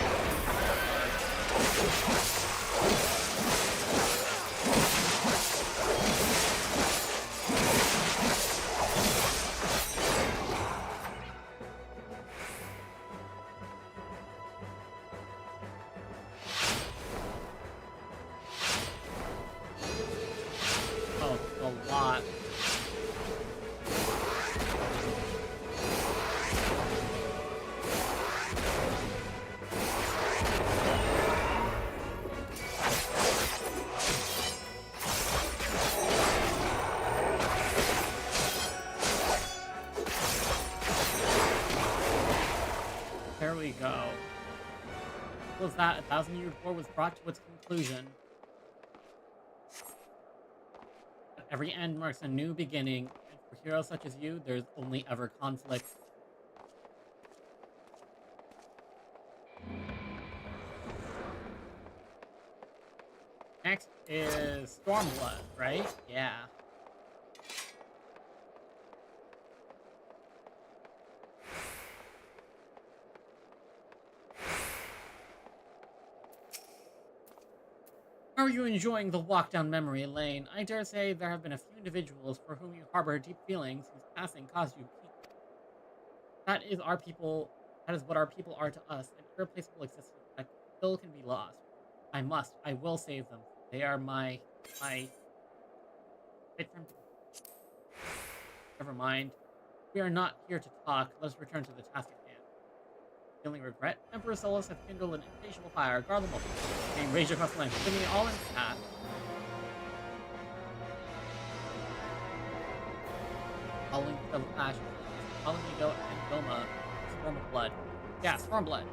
There we go. What was that? 1,000 Year War was brought to its conclusion. But every end marks a new beginning, and for heroes such as you, there's only ever conflict. Next is Stormblood, right? Yeah. Are you enjoying the walk down memory lane? I dare say there have been a few individuals for whom you harbor deep feelings whose passing caused you peace. That is our people. That is what our people are to us, an irreplaceable existence that still can be lost. I will save them. They are my... Never mind. We are not here to talk. Let us return to the task at hand. Feeling regret? Emperor Solus has kindled an insatiable fire. Guard them all. Being raged across the land, sending it all in his path. Following the ashes. Following Hiyo and Goma. Storm of blood. Yeah, storm blood.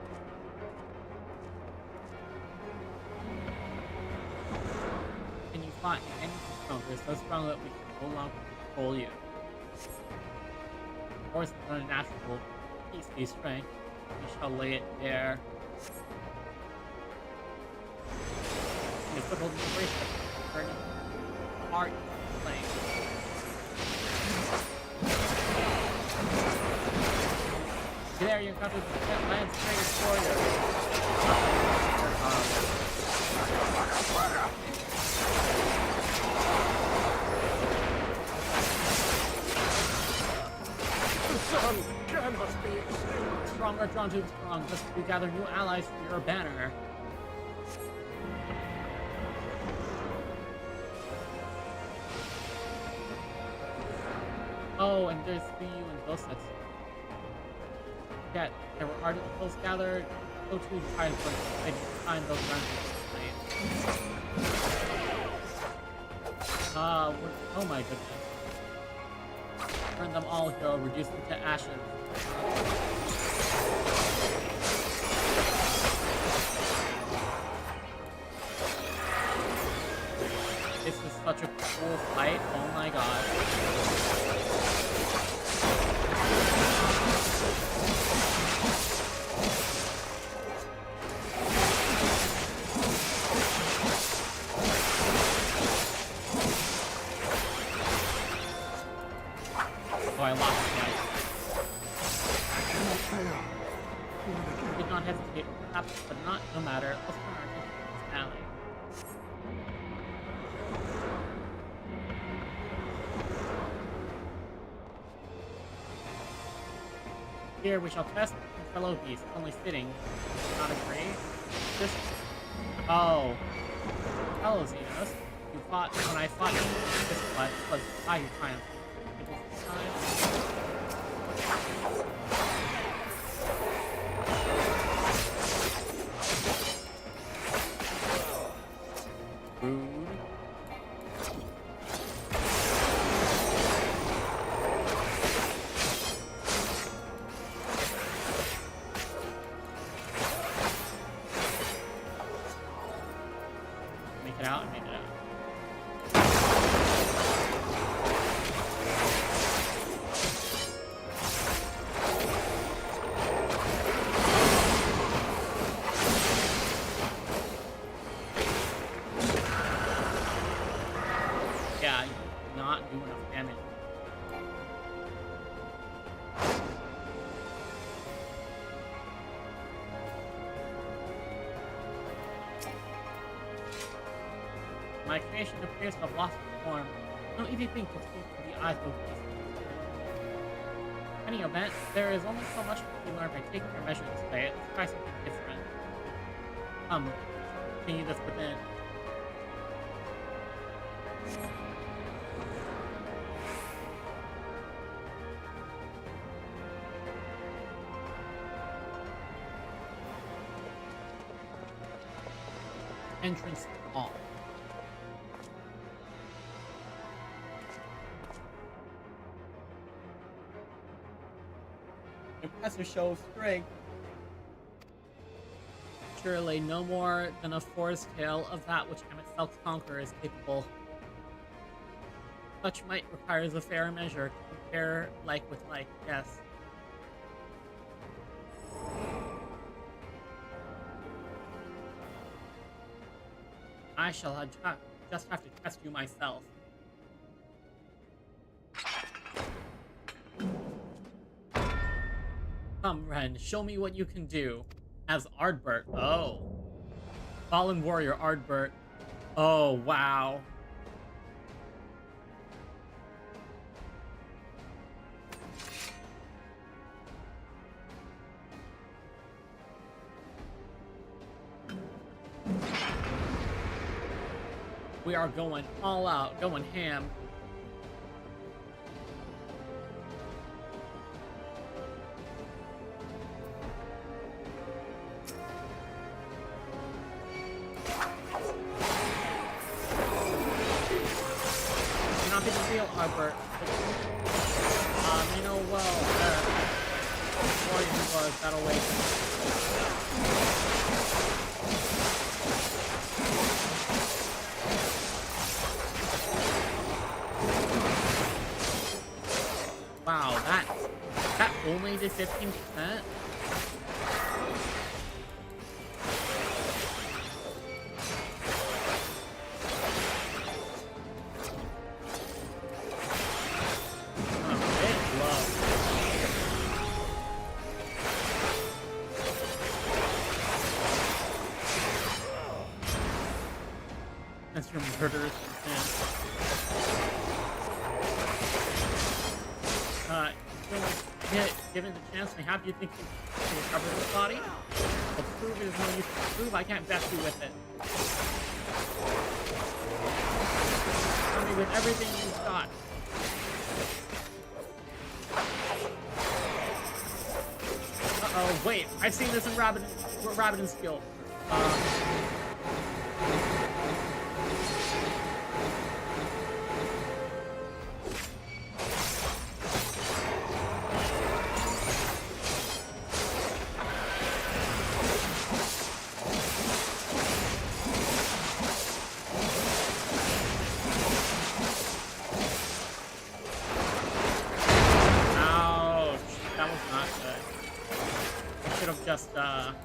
Can you find anything stronger, so strong that we can no longer control you? Of course, it's unnatural. Peacefully strength. We shall lay it bare. The foothold of the bracelet, burning heart flame. There you encounter the land's greatest warrior. The sun cannot be extinct. Strong are drawn to the strong, just to gather new allies for your banner. Oh, and there's Hiyo and Ghost. Yet, there were articles gathered. So too try to find those guns. Oh my goodness. Burn them all, Hiyo. Reduce them to ashes. This is such a cool fight. Oh my god. Oh, I lost it. Did not hesitate, perhaps, but not no matter. Let's turn our attention to this alley. Here we shall test the fellow beast, only fitting. Not agree? Just... Oh. Hello, Xenos. You fought when I fought you. This was I who triumphed. It was this time. Rude. Make it out and make it out. Yeah, you did not do enough damage. My creation appears to have lost its form. No easy thing to see through the eyes of beast. In any event, there is only so much to be learned by taking your measure this way. Let's try something different. Continue this within. Entrance hall. Impressive show of strength. Surely no more than a forest tale of that which Emet-Selk's conqueror is capable. Such might requires a fair measure to compare like with like, yes. I shall just have to test you myself. Come, Ren, show me what you can do. As Ardbert. Oh. Fallen warrior Ardbert. Oh, wow. We are going all out, going ham. Not big deal, Albert. I know well that warrior was that awakened. Wow, that only did 15%? That's your murderous intent. Given the chance we have, do you think you can recover this body? Well, prove it is no use to prove. I can't bet you with it. Tell me with everything you've got. Oh, wait. I've seen this in Rabbit and Skill. Just, what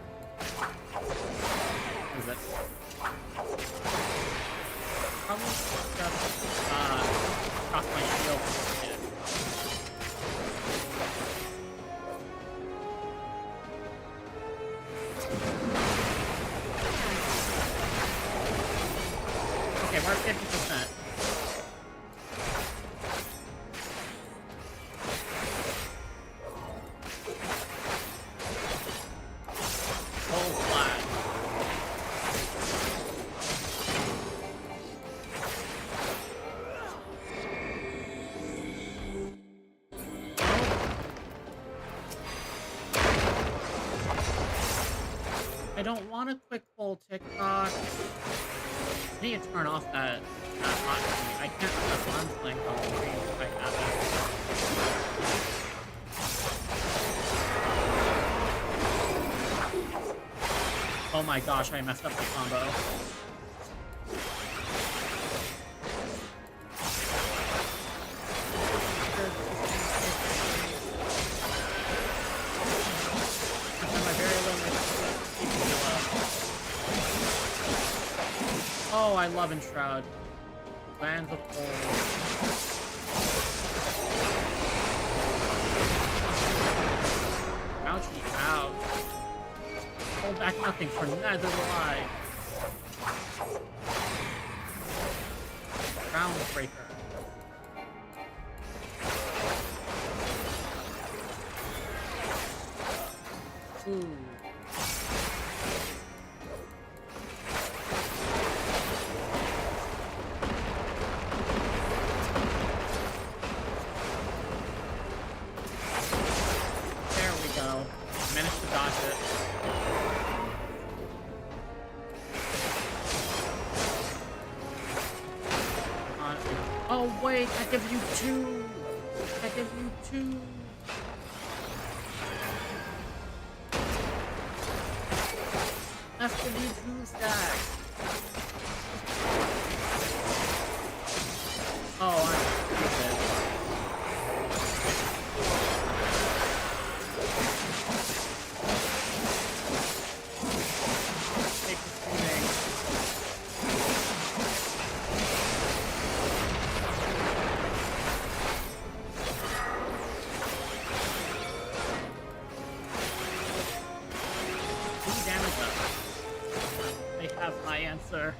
is it? Probably just, cross my shield. Okay, we're at 50%. I don't want a quick pull TikTok. I need to turn off that hot speed. I can't press arms length on the screen if I have it. Oh my gosh, I messed up the combo. Oh, I love Enshroud. Lands of Cold. Ouchie, ouch. Hold back nothing for neither will I. Groundbreaker. Ooh. Managed to dodge it. Oh wait, I give you two. I give you two. That's give you two stacks. Oh, I'm stupid. Answer.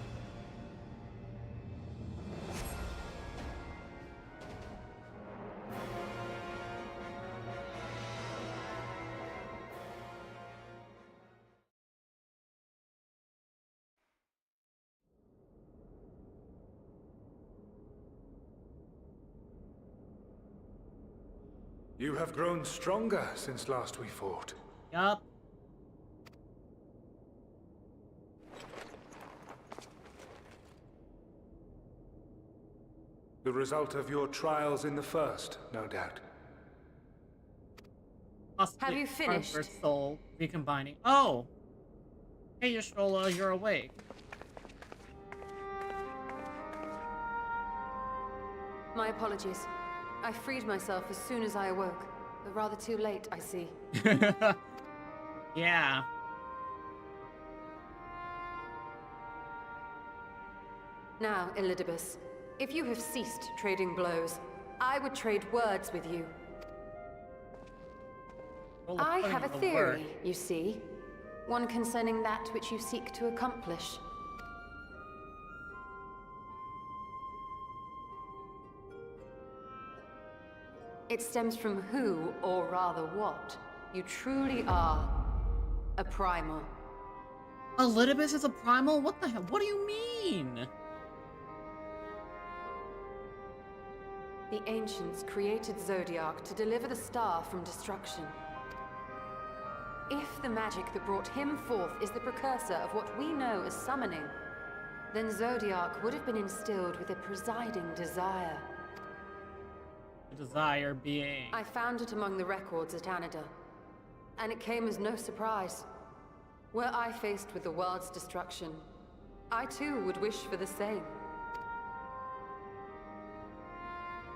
You have grown stronger since last we fought. Yup. The result of your trials in the first, no doubt. Possibly Have you finished? Our first soul recombining. Oh! Hey, Yashola, you're awake. My apologies. I freed myself as soon as I awoke. But rather too late, I see. Yeah. Now, Elidibus, if you have ceased trading blows, I would trade words with you. Well, I putting have a in the theory, work. you see. One concerning that which you seek to accomplish. It stems from who, or rather what, you truly are. A primal. Elidibus is a primal? What the hell? What do you mean? The ancients created Zodiac to deliver the star from destruction. If the magic that brought him forth is the precursor of what we know as summoning, then Zodiac would have been instilled with a presiding desire. The desire being... I found it among the records at Anida, and it came as no surprise. Were I faced with the world's destruction, I too would wish for the same.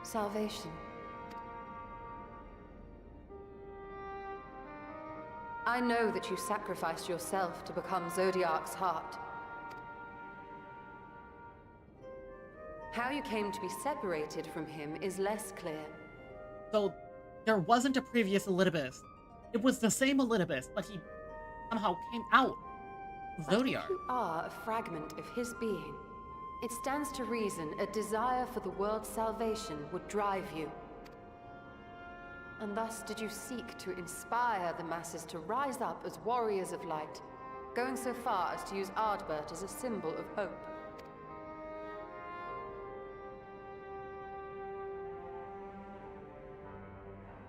Salvation. I know that you sacrificed yourself to become Zodiac's heart. How you came to be separated from him is less clear. So, there wasn't a previous Elidibus. It was the same Elidibus, but he somehow came out of Zodiac. But if you are a fragment of his being, it stands to reason a desire for the world's salvation would drive you. And thus did you seek to inspire the masses to rise up as warriors of light, going so far as to use Ardbert as a symbol of hope.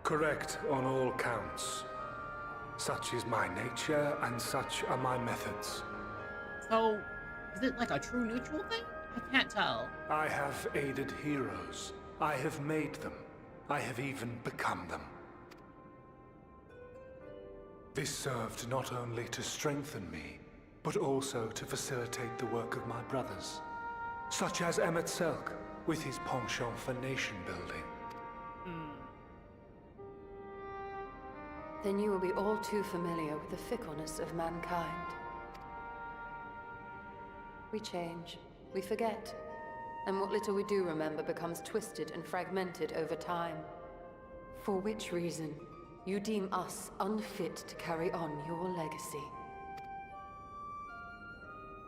Correct on all counts. Such is my nature, and such are my methods. So, is it like a true neutral thing? I can't tell. I have aided heroes. I have made them. I have even become them. This served not only to strengthen me, but also to facilitate the work of my brothers, such as Emmett Selk, with his penchant for nation building. Then you will be all too familiar with the fickleness of mankind. We change, we forget, and what little we do remember becomes twisted and fragmented over time. For which reason, you deem us unfit to carry on your legacy.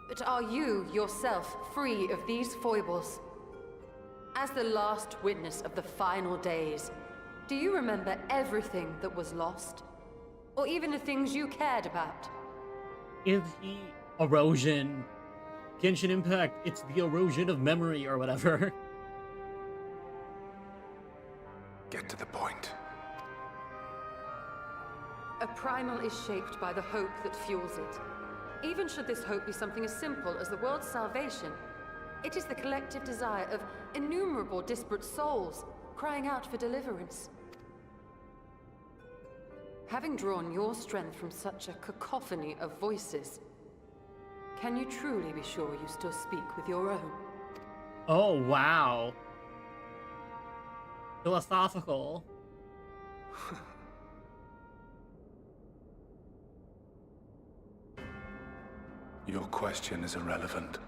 But are you, yourself, free of these foibles? As the last witness of the final days, do you remember everything that was lost? Or even the things you cared about? Is he erosion? Genshin Impact, it's the erosion of memory or whatever. Get to the point. A primal is shaped by the hope that fuels it. Even should this hope be something as simple as the world's salvation, it is the collective desire of innumerable disparate souls crying out for deliverance. Having drawn your strength from such a cacophony of voices, can you truly be sure you still speak with your own? Oh, wow. Philosophical. Your question is irrelevant.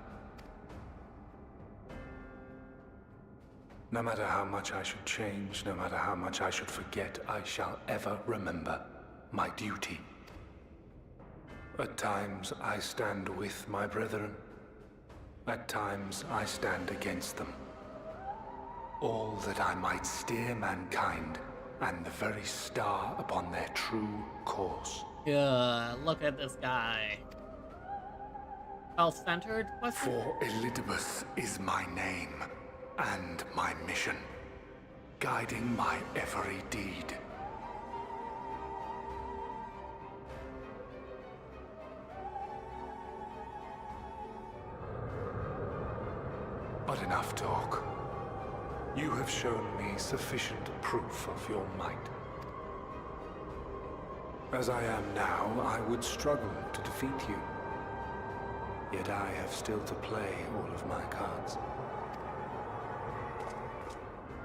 No matter how much I should change, no matter how much I should forget, I shall ever remember my duty. At times I stand with my brethren. At times I stand against them. All that I might steer mankind and the very star upon their true course. Yeah, look at this guy. Self-centered question? For Elidibus is my name and my mission, guiding my every deed. But enough talk. You have shown me sufficient proof of your might. As I am now, I would struggle to defeat you. Yet I have still to play all of my cards.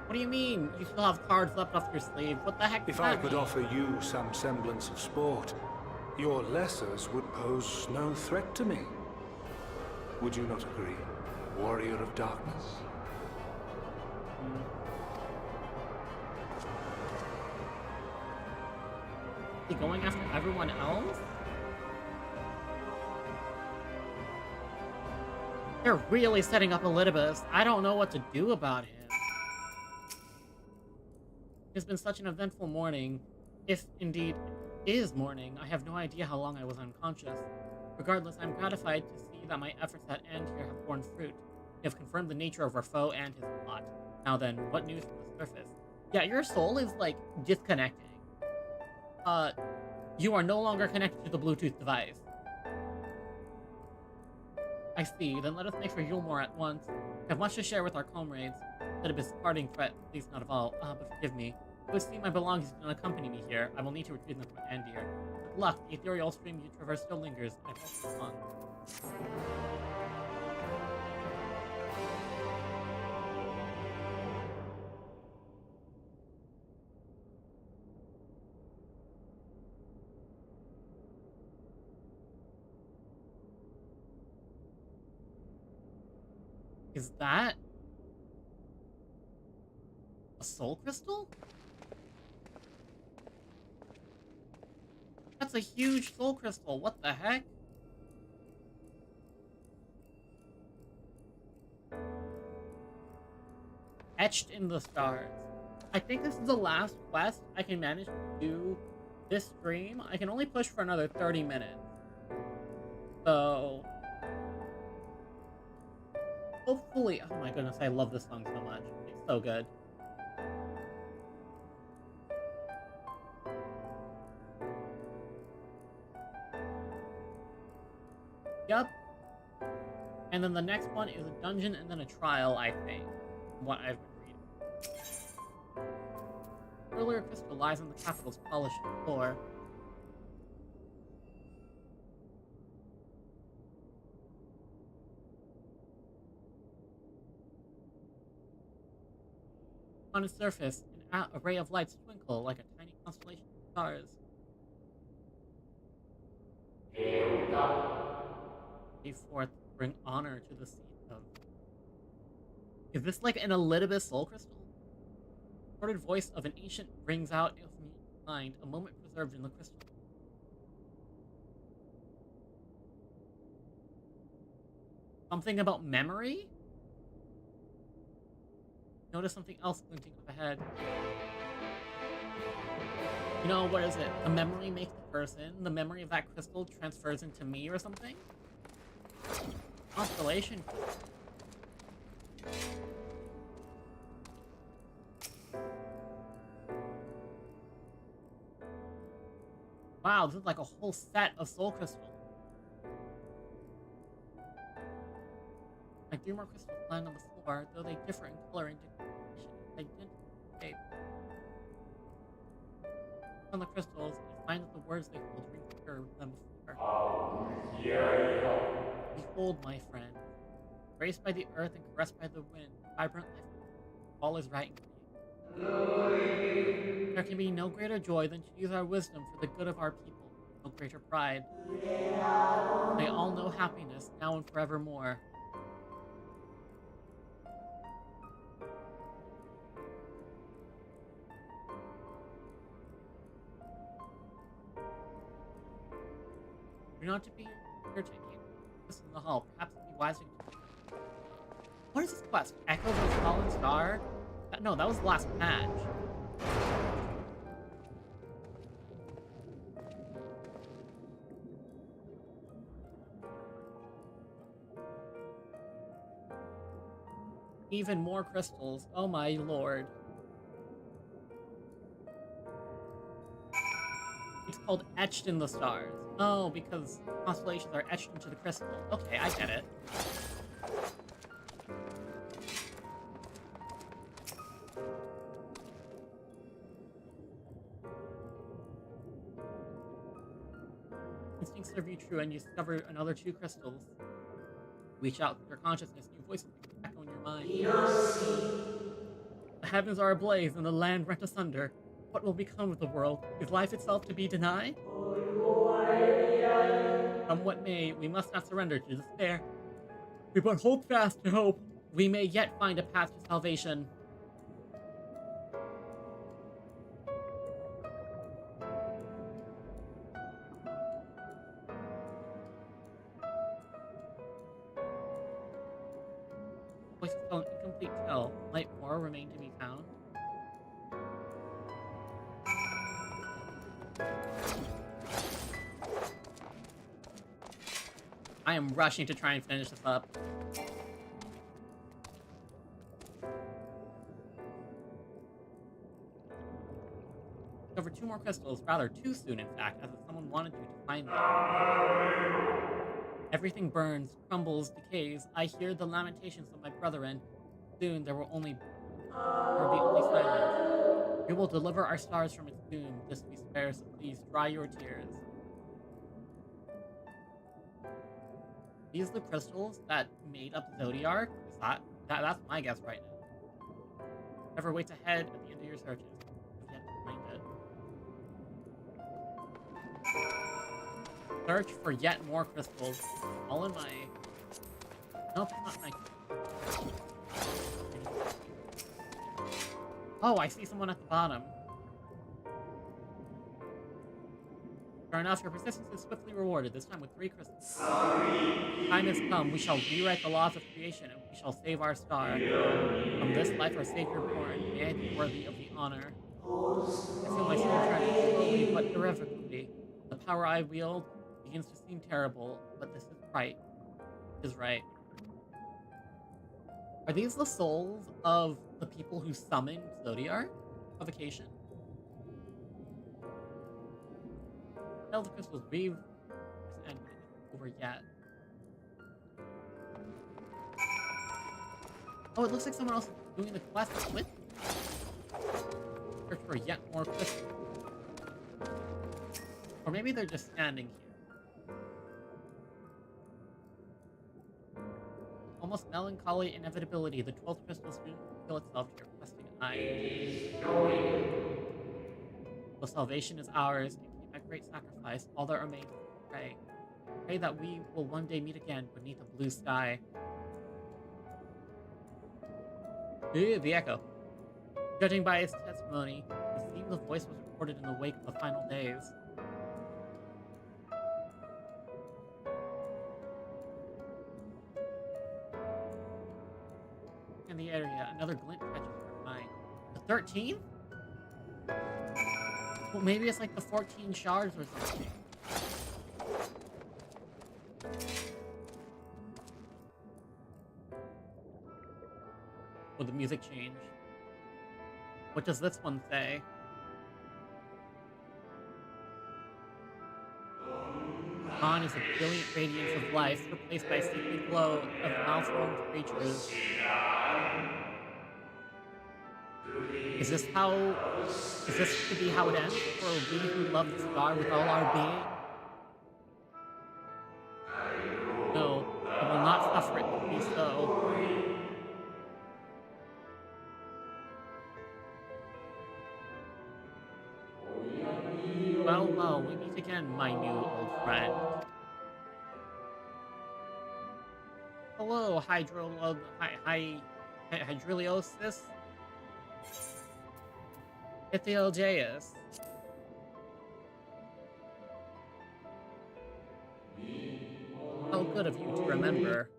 What do you mean? You still have cards left up your sleeve? What the heck does If I that could mean? offer you some semblance of sport, your lessers would pose no threat to me. Would you not agree, warrior of darkness? Is he going after everyone else? They're really setting up Elidibus. I don't know what to do about him. It's been such an eventful morning. If indeed it is morning, I have no idea how long I was unconscious. Regardless, I'm gratified to see that my efforts at end here have borne fruit. They have confirmed the nature of our foe and his plot. Now then, what news from the surface? Yeah, your soul is, like, disconnecting. You are no longer connected to the Bluetooth device. I see. Then let us make for Yulmore at once. I have much to share with our comrades. That it is parting threat, at least not of all. But forgive me. It would seem my belongings do not accompany me here. I will need to retrieve them from Andir. With luck, the ethereal stream you traverse still lingers. I hope on. Is that a soul crystal? That's a huge soul crystal. What the heck? Etched in the stars. I think this is the last quest I can manage to do this stream. I can only push for another 30 minutes. So hopefully, oh my goodness, I love this song so much. It's so good. Yep. And then the next one is a dungeon and then a trial, I think. From what I've been reading. Earlier crystal lies on the capital's polished floor. On its surface, an array of lights twinkle like a tiny constellation of stars. Gave forth bring honor to the seed of. Is this like an Elidibus soul crystal? The recorded voice of an ancient rings out of me mind, a moment preserved in the crystal. Something about memory? Notice something else glinting up ahead. You know, what is it? The memory makes the person. The memory of that crystal transfers into me or something? Constellation. Wow, this is like a whole set of soul crystals. Like 3 more crystals lying on the floor, though they differ in color and identical shape. On the crystals, you find that the words they hold ring clearer than before. Behold, my friend, embraced by the earth and caressed by the wind, vibrant life, all is right and clean. There can be no greater joy than to use our wisdom for the good of our people, no greater pride. They all know happiness, now and forevermore. You're not to be here to eat this in the hall. Perhaps it'd be wiser to... What is this quest? Echoes of the Fallen Star? No, that was the last patch. Even more crystals. Oh my lord. It's called Etched in the Stars. Oh, because constellations are etched into the crystal. Okay, I get it. Instincts serve you true, and you discover another 2 crystals. Reach out with your consciousness, new voices echo in your mind. The heavens are ablaze, and the land rent asunder. What will become of the world? Is life itself to be denied? Come what may, we must not surrender to despair. We but hold fast to hope. We may yet find a path to salvation. Voices tell an incomplete tale. Might more remain to be found? I am rushing to try and finish this up. Over 2 2 more crystals, rather too soon in fact, as if someone wanted you to find them. Everything burns, crumbles, decays. I hear the lamentations of my brethren. Soon there will be only silence. We will deliver our stars from its doom. This we spare, so please dry your tears. These are the crystals that made up Zodiark? Is that's my guess right now. Whatever waits ahead at the end of your searches. Yet to find it. Search for yet more crystals. All in my... Nope, not my... Oh, I see someone at the bottom. Sure enough, your persistence is swiftly rewarded, this time with 3 crystals. Time has come, we shall rewrite the laws of creation, and we shall save our star. From this life our savior born, may I be worthy of the honor. I feel my soul turning slowly but irrevocably. The power I wield begins to seem terrible, but this is right. It is right. Are these the souls of the people who summoned Zodiark? Provocation? Tell the crystals weave this end isn't over yet. Oh, it looks like someone else is doing the quest with me. Search for yet more crystals. Or maybe they're just standing here. Almost melancholy inevitability, the 12th crystal soon will reveal itself to your questing eye. So salvation is ours, and keep that great sacrifice, all that remains is to pray. Pray that we will one day meet again beneath a blue sky. The echo. Judging by his testimony, it seems the voice was recorded in the wake of the final days. In the area, another glint catches your mind. The 13th? Well, maybe it's like the 14 shards or something. Will the music change? What does this one say? Dawn is a brilliant radiance of life, replaced by a sickly glow of malformed creatures. Is this to be how it ends? For we who love the star with all our being? No, I will not suffer it to be so. Well, we meet again, my new old friend. Hello, Hydroliosis? Ithieljaeus. How good of you to remember.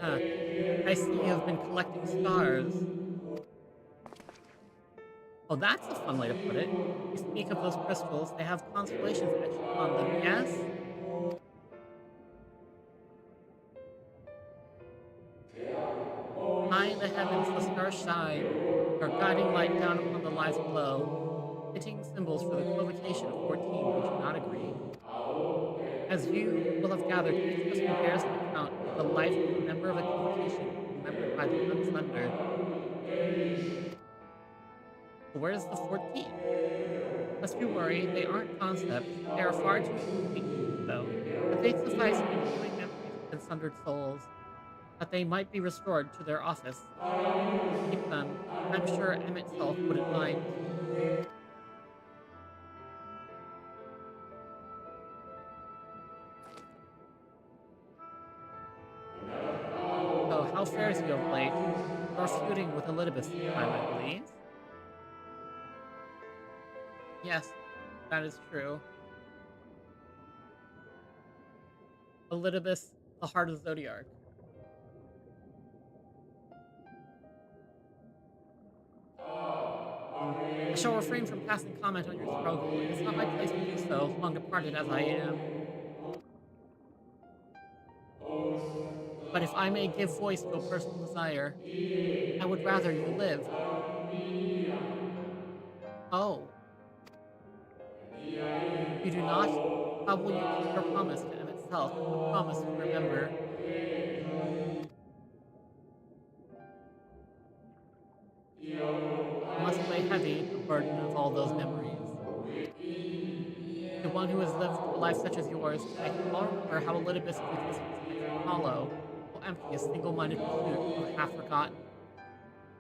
I see you have been collecting stars. Oh, that's a fun way to put it. You speak of those crystals, they have constellations etched upon them, yes? High in the heavens, the stars shine, their guiding light down upon the lives below, fitting symbols for the equivocation of 14 who do not agree. As you will have gathered, each of us bears an account of the life of a member of equivocation remembered by the unsundered. Where's the 14th? Lest you worry, they aren't concepts. They are far too complete, though. But they suffice in renewing memories of sundered souls, that they might be restored to their office. Keep them. I'm sure M itself wouldn't mind. So, how fares you of late? You're feuding with Elidibus this time, I believe. Yes, that is true. Elidibus, the heart of Zodiark. I shall refrain from passing comment on your struggle. It is not my place to do so, long departed as I am. But if I may give voice to a personal desire, I would rather you live. Oh. You do not? How will you keep your promise to M itself, a promise to remember? It must weigh heavy, the burden of all those memories. To one who has lived a life such as yours, I can well remember how Elidibus' existence might seem hollow, how empty a single-minded pursuit of a half-forgotten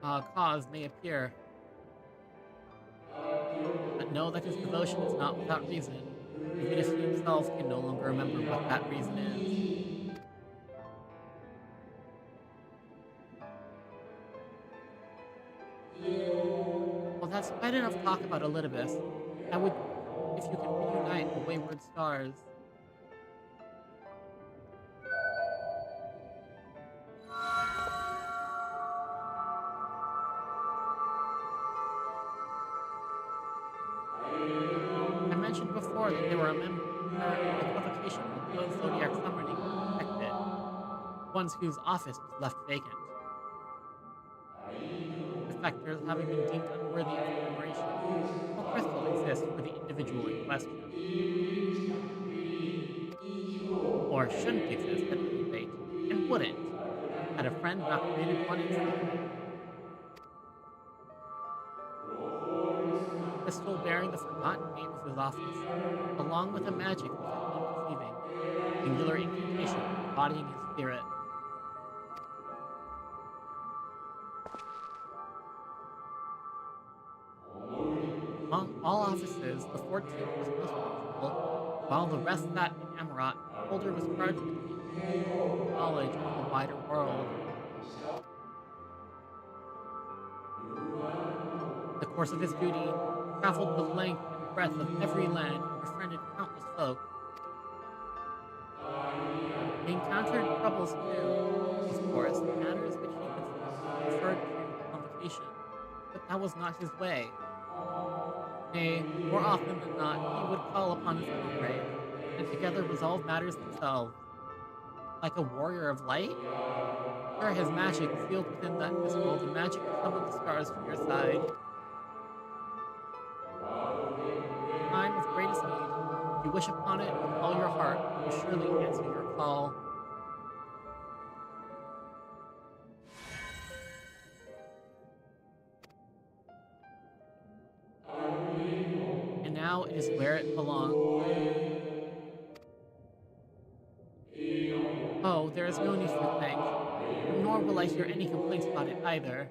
cause may appear. But know that his devotion is not without reason, even if he himself can no longer remember what that reason is. Well, that's quite enough talk about Elidibus. I would, if you could reunite the wayward stars. I mentioned before that they were a member of the convocation with no zodiac summoning protected, ones whose office was left vacant. Defectors having been deemed unworthy of commemoration, no crystal exists for the individual in question. Or shouldn't exist at any rate, and wouldn't, had a friend not created one in secret. Crystal bearing the forgotten name of his office, along with a magic of his own conceiving, singular incantation embodying his spirit. Among all offices, the 14th was most useful, while the rest sat in Amarat. The holder was charged with the knowledge of the wider world. In the course of his duty, traveled the length and breadth of every land and befriended countless folk. He encountered troubles too, of course, matters which he referred to convocation, but that was not his way. Nay, more often than not, he would call upon his comrade, and together resolve matters themselves. Like a warrior of light? Sure, his magic sealed within that crystal, the magic to summon the stars from your side. Time of greatest need, if you wish upon it with all your heart, he will surely answer your call. And now it is where it belongs. Oh, there is no need for thanks, nor will I hear any complaints about it either.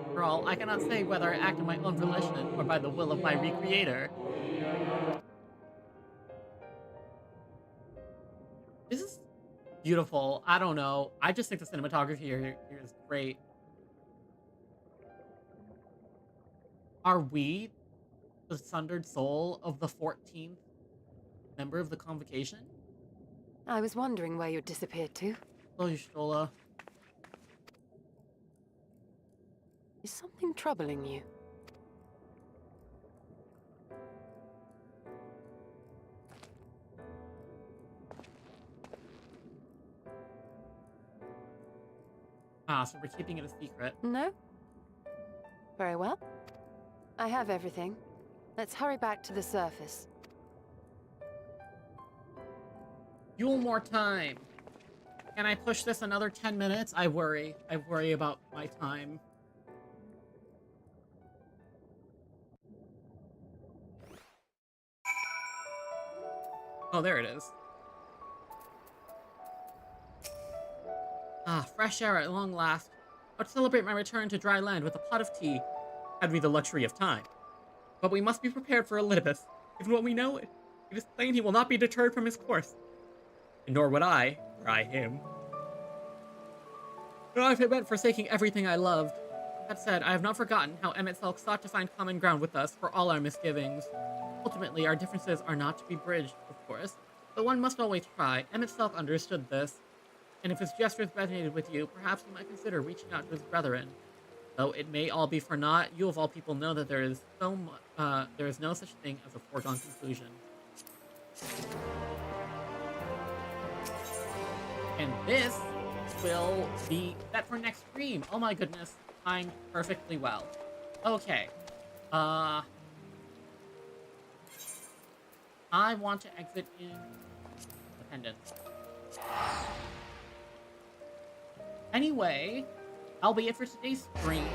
After all, I cannot say whether I act of my own volition or by the will of my recreator. This is beautiful. I don't know. I just think the cinematography here is great. Are we the sundered soul of the 14th member of the convocation? I was wondering where you'd disappeared to. Stola. Is something troubling you? Ah, so we're keeping it a secret. No? Very well. I have everything. Let's hurry back to the surface. Fuel more time. Can I push this another 10 minutes? I worry. I worry about my time. Oh, there it is. Ah, fresh air at long last. I'd celebrate my return to dry land with a pot of tea, had we the luxury of time. But we must be prepared for Elidibus. Given what we know, it is plain he will not be deterred from his course. And nor would I, were I him. Nor if it meant forsaking everything I loved. That said, I have not forgotten how Emet-Selch sought to find common ground with us for all our misgivings. Ultimately, our differences are not to be bridged, of course, but one must always try. Emet-Selch understood this, and if his gestures resonated with you, perhaps you might consider reaching out to his brethren. Though it may all be for naught, you of all people know that there is no such thing as a foregone conclusion. And this will be set for next stream. Oh my goodness, timed perfectly well. Okay. I want to exit in Independence. Anyway, that'll be it for today's stream.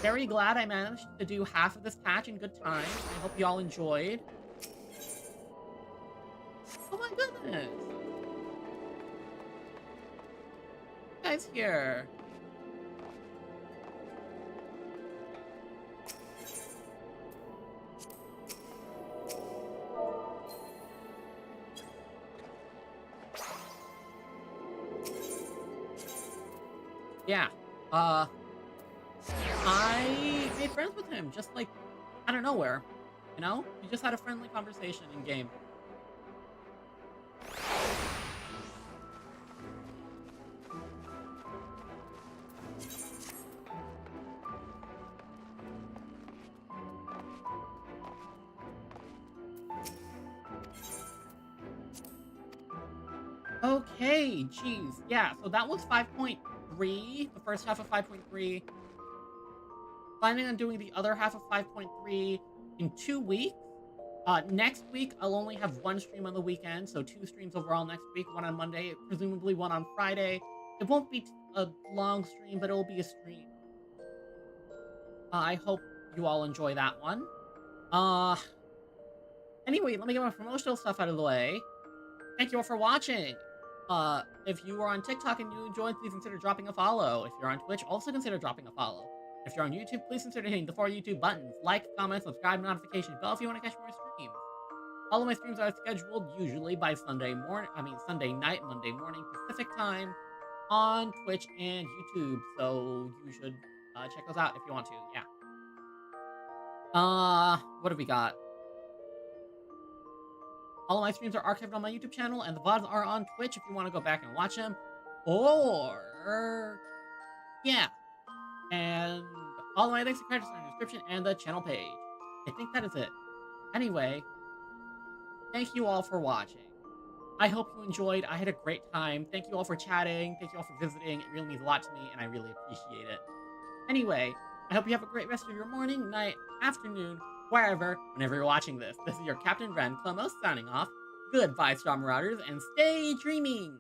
Very glad I managed to do half of this patch in good time. I hope you all enjoyed. Oh my goodness! You guys here? Yeah, I made friends with him, just like, out of nowhere, you know? We just had a friendly conversation in-game. Okay, jeez, yeah, so that was 5.3, the first half of 5.3. Planning on doing the other half of 5.3 in 2 weeks. Next week, I'll only have one stream on the weekend, so 2 streams overall next week, one on Monday, presumably one on Friday. It won't be a long stream, but it will be a stream. I hope you all enjoy that one. Anyway, let me get my promotional stuff out of the way. Thank you all for watching. If you are on TikTok and you enjoyed, please consider dropping a follow. If you're on Twitch, also consider dropping a follow. If you're on YouTube, please consider hitting the 4 YouTube buttons. Like, comment, subscribe, notification bell if you want to catch more streams. All of my streams are scheduled usually by Sunday night, Monday morning Pacific time on Twitch and YouTube. So you should check those out if you want to, yeah. What have we got? All of my streams are archived on my YouTube channel, and the VODs are on Twitch if you want to go back and watch them. Or, yeah. And all of my links and credits are in the description and the channel page. I think that is it. Anyway, thank you all for watching. I hope you enjoyed. I had a great time. Thank you all for chatting. Thank you all for visiting. It really means a lot to me, and I really appreciate it. Anyway, I hope you have a great rest of your morning, night, afternoon, wherever, whenever you're watching this. This is your Captain Ren Clomos signing off. Goodbye, Star Marauders, and stay dreaming!